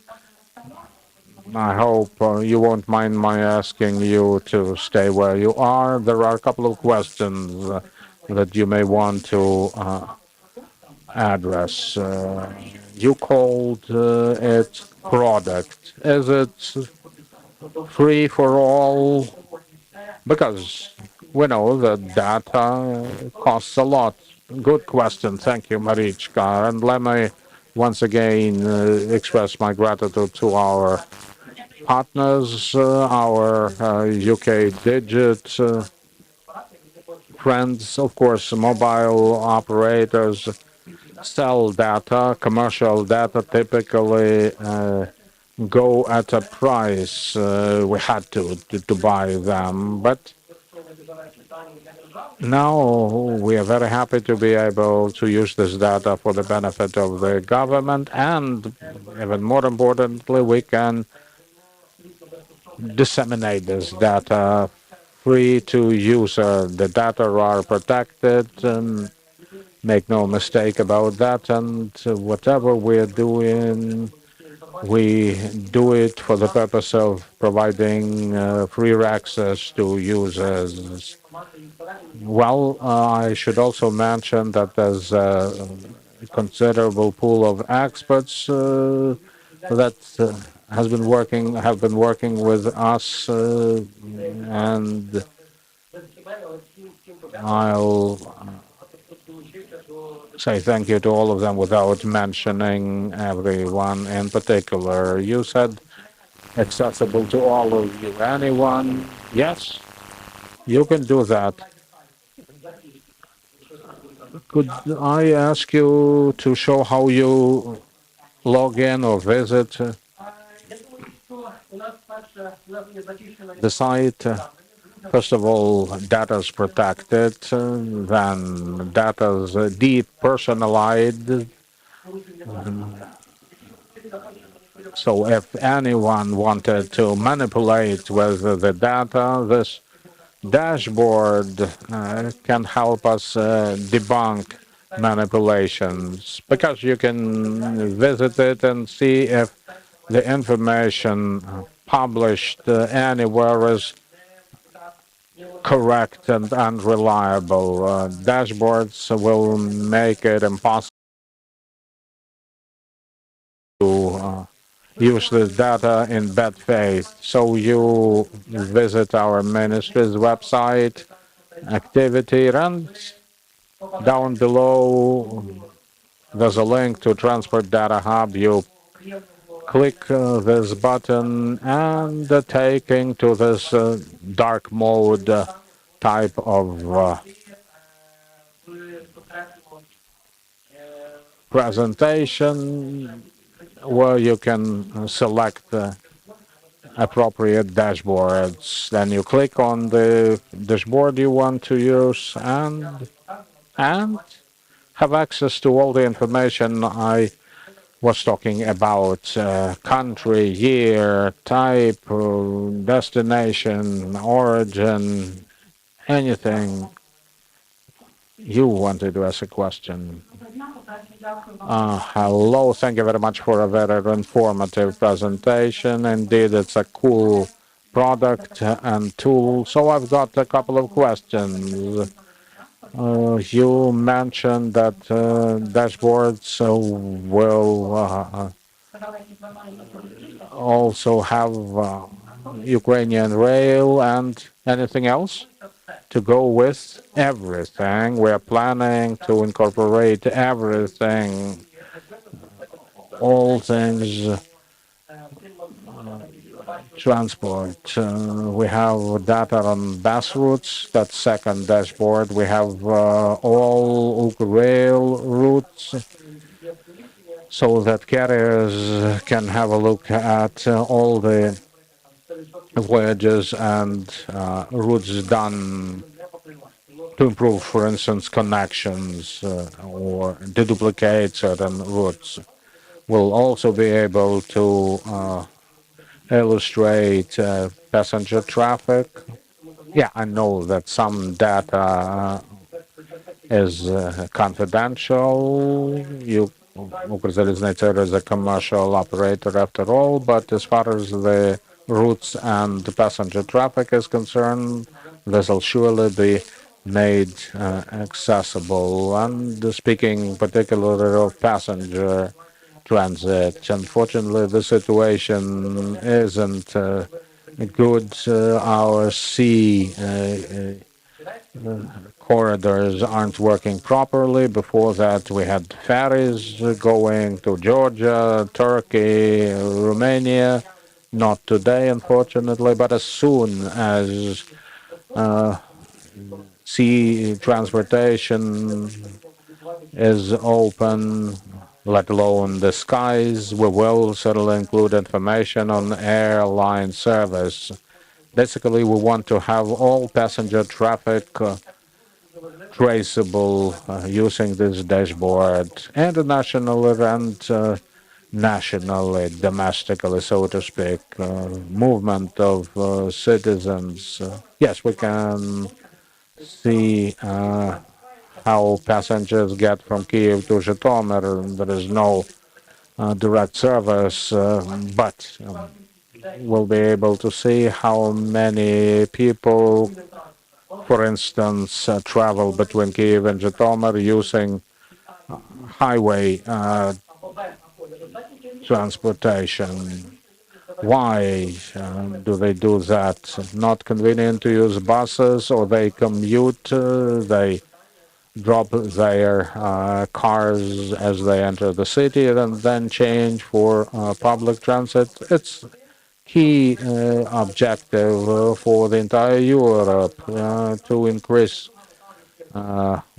I hope you won't mind my asking you to stay where you are. There are a couple of questions that you may want to address. You called it product. Is it free for all? Because we know that data costs a lot. Good question. Thank you, Marichka. And let me once again express my gratitude to our partners, our UK Digit friends, of course, mobile operators sell data, commercial data typically go at a price. We had to buy them, but now we are very happy to be able to use this data for the benefit of the government, and even more importantly, we can disseminate this data free to user. The data are protected, and make no mistake about that. And whatever we're doing, we do it for the purpose of providing free access to users. Well, I should also mention that there's a considerable pool of experts that have been working with us, and I'll say thank you to all of them without mentioning everyone in particular. You said accessible to all of you. Anyone? Yes, you can do that. Could I ask you to show how you log in or visit the site? First of all, data is protected, then data is depersonalized. So if anyone wanted to manipulate with the data, this dashboard can help us debunk manipulations because you can visit it and see if the information published anywhere is correct and unreliable. Dashboards will make it impossible to use this data in bad faith. So you visit our ministry's website, activity, and down below there's a link to Transport Data Hub. You click this button and taking to this dark mode type of presentation where you can select appropriate dashboards. Then you click on the dashboard you want to use and have access to all the information I was talking about: country, year, type, destination, origin, anything you wanted to ask a question. Hello, thank you very much for a very informative presentation. Indeed, it's a cool product and tool. So I've got a couple of questions. You mentioned that dashboards will also have Ukrainian rail and anything else to go with everything. We're planning to incorporate everything, all things transport. We have data on bus routes, that's second dashboard. We have all rail routes so that carriers can have a look at all the voyages and routes done to improve, for instance, connections or deduplicate certain routes. We'll also be able to illustrate passenger traffic. Yeah, I know that some data is confidential. Ukrzaliznytsia is a commercial operator after all, but as far as the routes and the passenger traffic is concerned, this will surely be made accessible. And speaking particularly of passenger transit, unfortunately, the situation isn't good. Our sea corridors aren't working properly. Before that, we had ferries going to Georgia, Turkey, Romania. Not today, unfortunately, but as soon as sea transportation is open, let alone the skies, we will certainly include information on airline service. Basically, we want to have all passenger traffic traceable using this dashboard internationally and nationally, domestically, so to speak. Movement of citizens. Yes, we can see how passengers get from Kiev to Zhytomyr. There is no direct service, but we'll be able to see how many people, for instance, travel between Kiev and Zhytomyr using highway transportation. Why do they do that? Not convenient to use buses, or they commute, they drop their cars as they enter the city and then change for public transit. It's key objective for the entire Europe to increase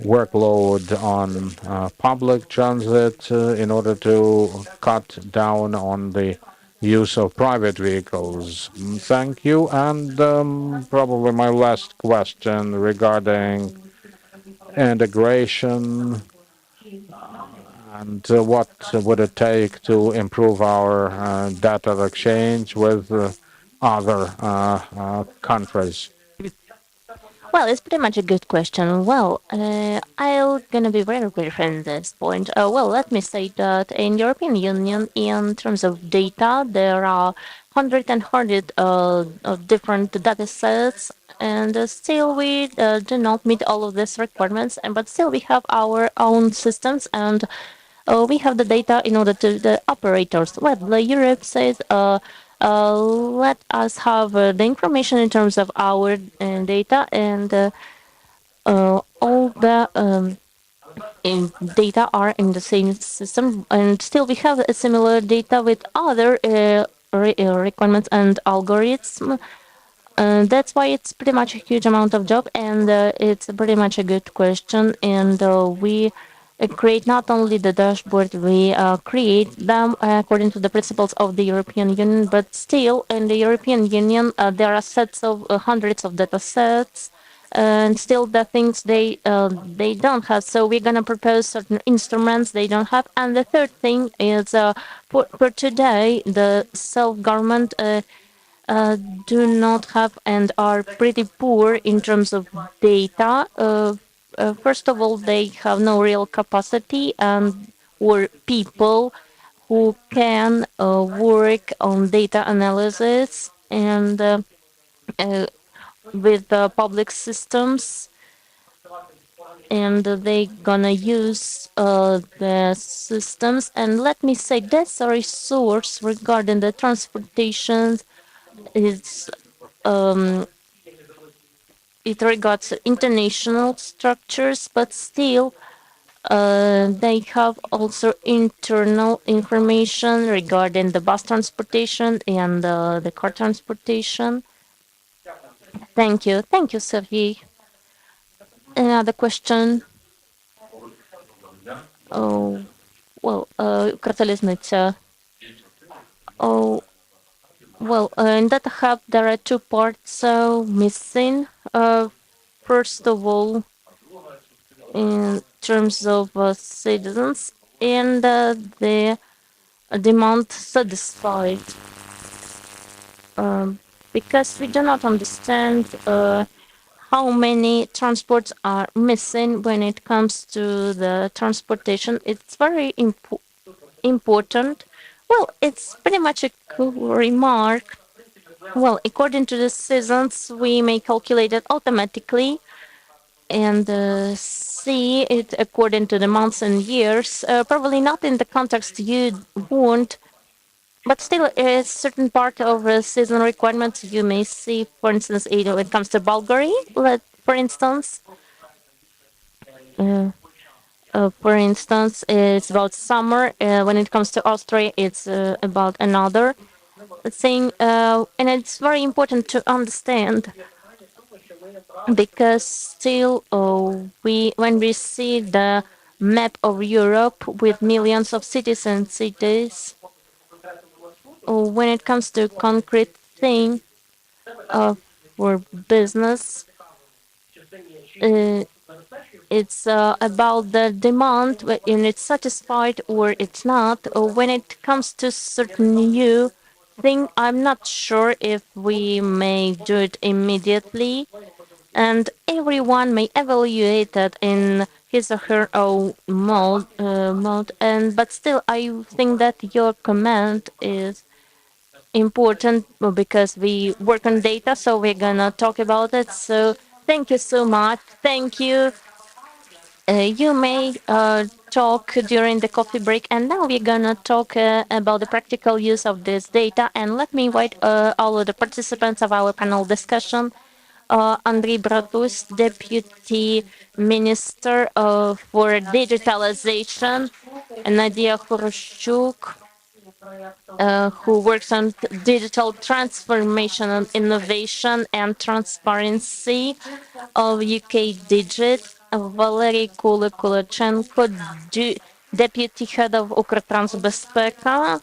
workload on public transit in order to cut down on the use of private vehicles. Thank you. And probably my last question regarding integration and what would it take to improve our data exchange with other countries? Well, it's pretty much a good question. Well, I'll gonna be very brief in this point. Well, let me say that in European Union, in terms of data, there are hundred of different data sets, and still we do not meet all of these requirements. And but still we have our own systems, and we have the data in order to the operators. Well, the Europe says, let us have the information in terms of our data, and all the data are in the same system, and still we have a similar data with other requirements and algorithms. That's why it's pretty much a huge amount of job, and it's pretty much a good question. And we create not only the dashboard, we create them according to the principles of the European Union, but still in the European Union there are sets of hundreds of data sets, and still the things they don't have. So we're gonna propose certain instruments they don't have. And the third thing is for today the self government. Do not have and are pretty poor in terms of data. First of all, they have no real capacity and or people who can work on data analysis and with public systems, and they gonna use the systems. And let me say that's a resource regarding the transportation. It's it regards international structures, but still they have also internal information regarding the bus transportation and the car transportation. Thank you. Thank you, Sergey. Another question? Oh, well, Укрзалізниця. Oh, well, in Data Hub, there are two parts missing. First of all, in terms of citizens and the demand satisfied, because we do not understand how many transports are missing when it comes to the transportation. It's very important. Well, it's pretty much a cool remark. Well, according to the seasons, we may calculate it automatically and see it according to the months and years. Probably not in the context you want, but still, a certain part of season requirements you may see. For instance, when it comes to Bulgaria, for instance, it's about summer. When it comes to Austria, it's about another thing, and it's very important to understand because still we when we see the map of Europe with millions of cities and cities, when it comes to concrete thing for business, uh, it's about the demand when it's satisfied or it's not. Or when it comes to certain new thing, I'm not sure if we may do it immediately, and everyone may evaluate that in his or her own mode. And but still, I think that your comment is important because we work on data, so we're gonna talk about it. So thank you so much. Thank you. You may talk during the coffee break, and now we're gonna talk about the practical use of this data. And let me invite all of the participants of our panel discussion. Andrei Bratus, Deputy Minister for Digitalisation, and Nadia Khoroshchuk, who works on digital transformation and innovation and transparency of UK Digit. Валерій Куличенко, Deputy Head of Укртрансбезпека,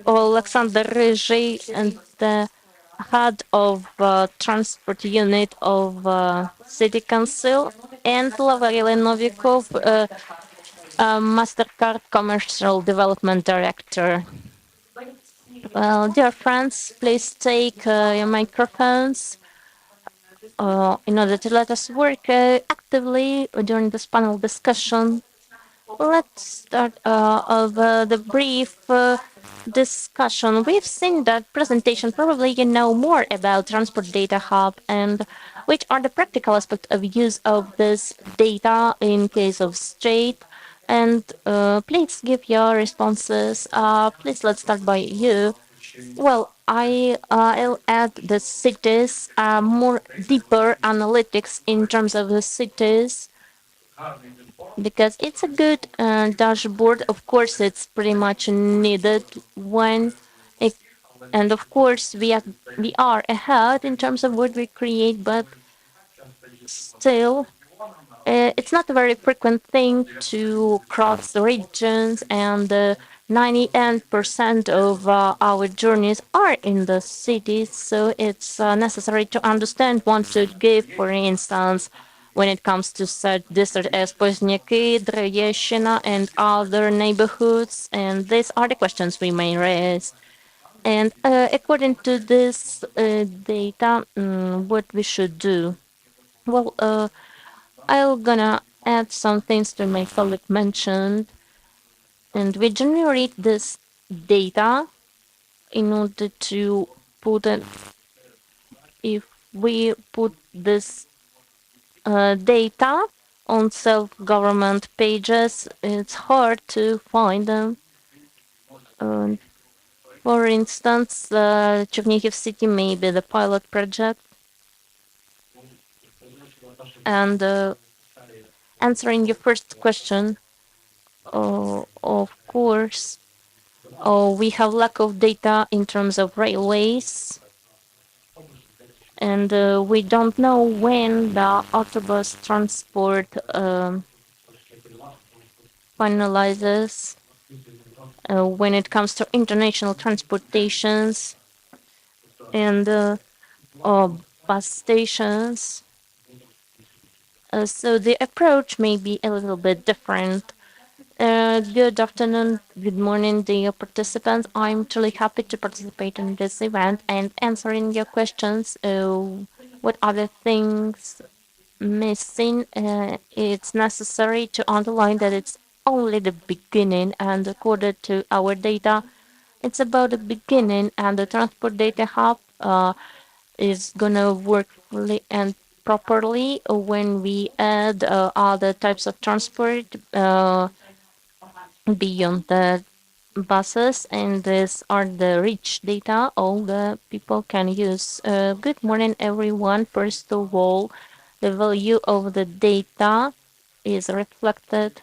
Олександр Рижий, and the Head of Transport Unit of City Council, and Lavarila Novikov, MasterCard Commercial Development Director. Well, dear friends, please take your microphones in order to let us work actively during this panel discussion. Let's start of the brief discussion. We've seen that presentation. Probably you know more about Transport Data Hub and which are the practical aspects of use of this data in case of state. And please give your responses. Please, let's start by you. Well, I'll add the cities, more deeper analytics in terms of the cities because it's a good dashboard. Of course, it's pretty much needed when, it, and of course, we are ahead in terms of what we create, but still, it's not a very frequent thing to cross the regions, and 98% of our journeys are in the cities, so it's necessary to understand what to give, for instance, when it comes to such districts as Pozняки, Dreyeshina, and other neighborhoods, and these are the questions we may raise. And according to this data, what we should do? Well, I'm gonna add some things to my colleague mentioned, and we generate this data in order to put it. If we put this data on self-government pages, it's hard to find them. For instance, Chernihiv City may be the pilot project, and answering your first question, of course, we have lack of data in terms of railways, and we don't know when the autobus transport finalizes. When it comes to international transportations and bus stations, so the approach may be a little bit different. Good afternoon, good morning, dear participants. I'm truly happy to participate in this event and answering your questions. What other things missing? It's necessary to underline that it's only the beginning, and according to our data, it's about the beginning, and the Transport Data Hub is gonna work fully and properly when we add other types of transport beyond the buses, and these are the rich data all the people can use. Good morning, everyone. First of all, the value of the data is reflected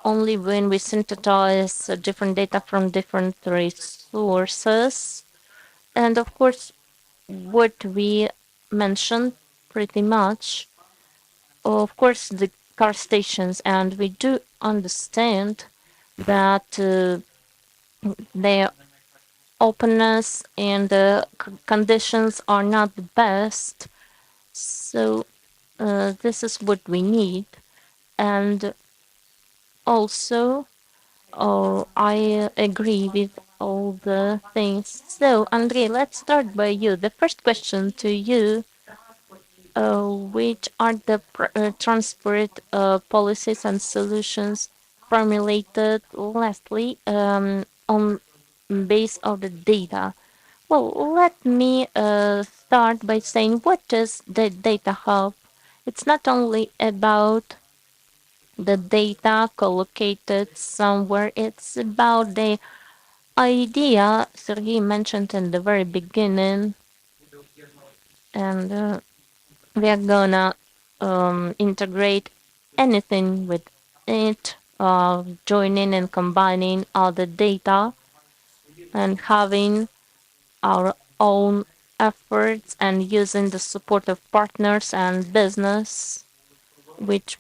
only when we synthesize different data from different resources. And of course, what we mentioned pretty much, of course, the car stations, and we do understand that their openness and the conditions are not the best. So this is what we need. And also, I agree with all the things. So, Andrei, let's start by you. The first question to you, which are the transport policies and solutions formulated lastly on base of the data? Well, let me start by saying what is the data hub? It's not only about the data collocated somewhere, it's about the idea Sergey mentioned in the very beginning, and we are gonna integrate anything with it, joining and combining all the data and having our own efforts and using the support of partners and business. which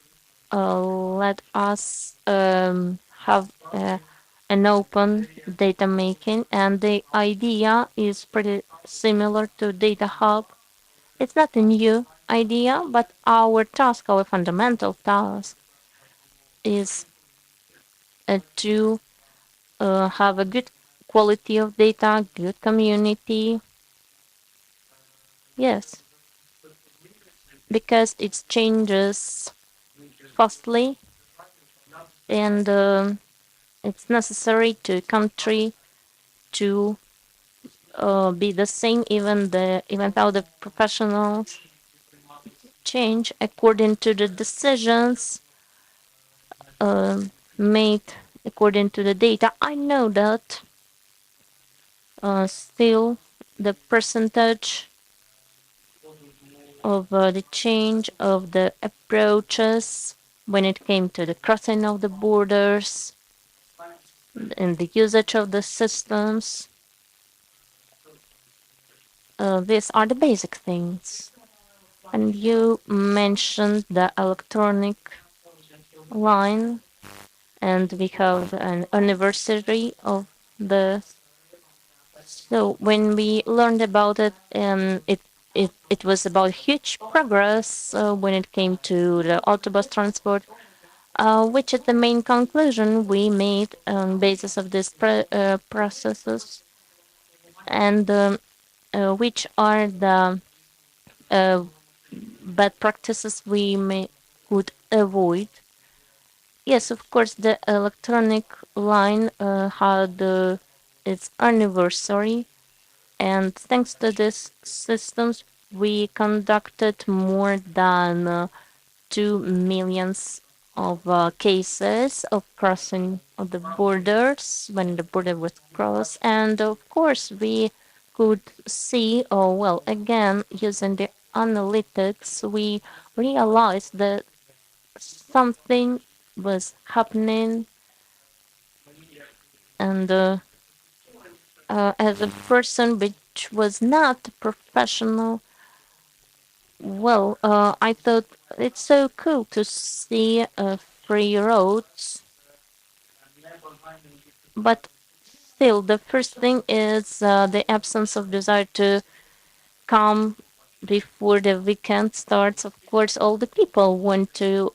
let us have an open data making, and the idea is pretty similar to Data Hub. It's not a new idea, but our fundamental task, is to have a good quality of data, good community. Yes, because it changes fastly, and it's necessary to country to be the same, even though the professionals change according to the decisions made according to the data. I know that still the percentage of the change of the approaches when it came to the crossing of the borders and the usage of the systems. These are the basic things. And you mentioned the electronic line, and we have an anniversary of the. So when we learned about it, it was about huge progress when it came to the autobus transport, which is the main conclusion we made on basis of these processes, and which are the uh, bad practices we could avoid. Yes, of course, the electronic line had its anniversary, and thanks to these systems, we conducted more than 2 millions of cases of crossing of the borders when the border was crossed. And of course, we could see, oh, well, again, using the analytics, we realized that something was happening. And as a person which was not professional, well, I thought it's so cool to see free roads, but still, the first thing is the absence of desire to come before the weekend starts. Of course, all the people want to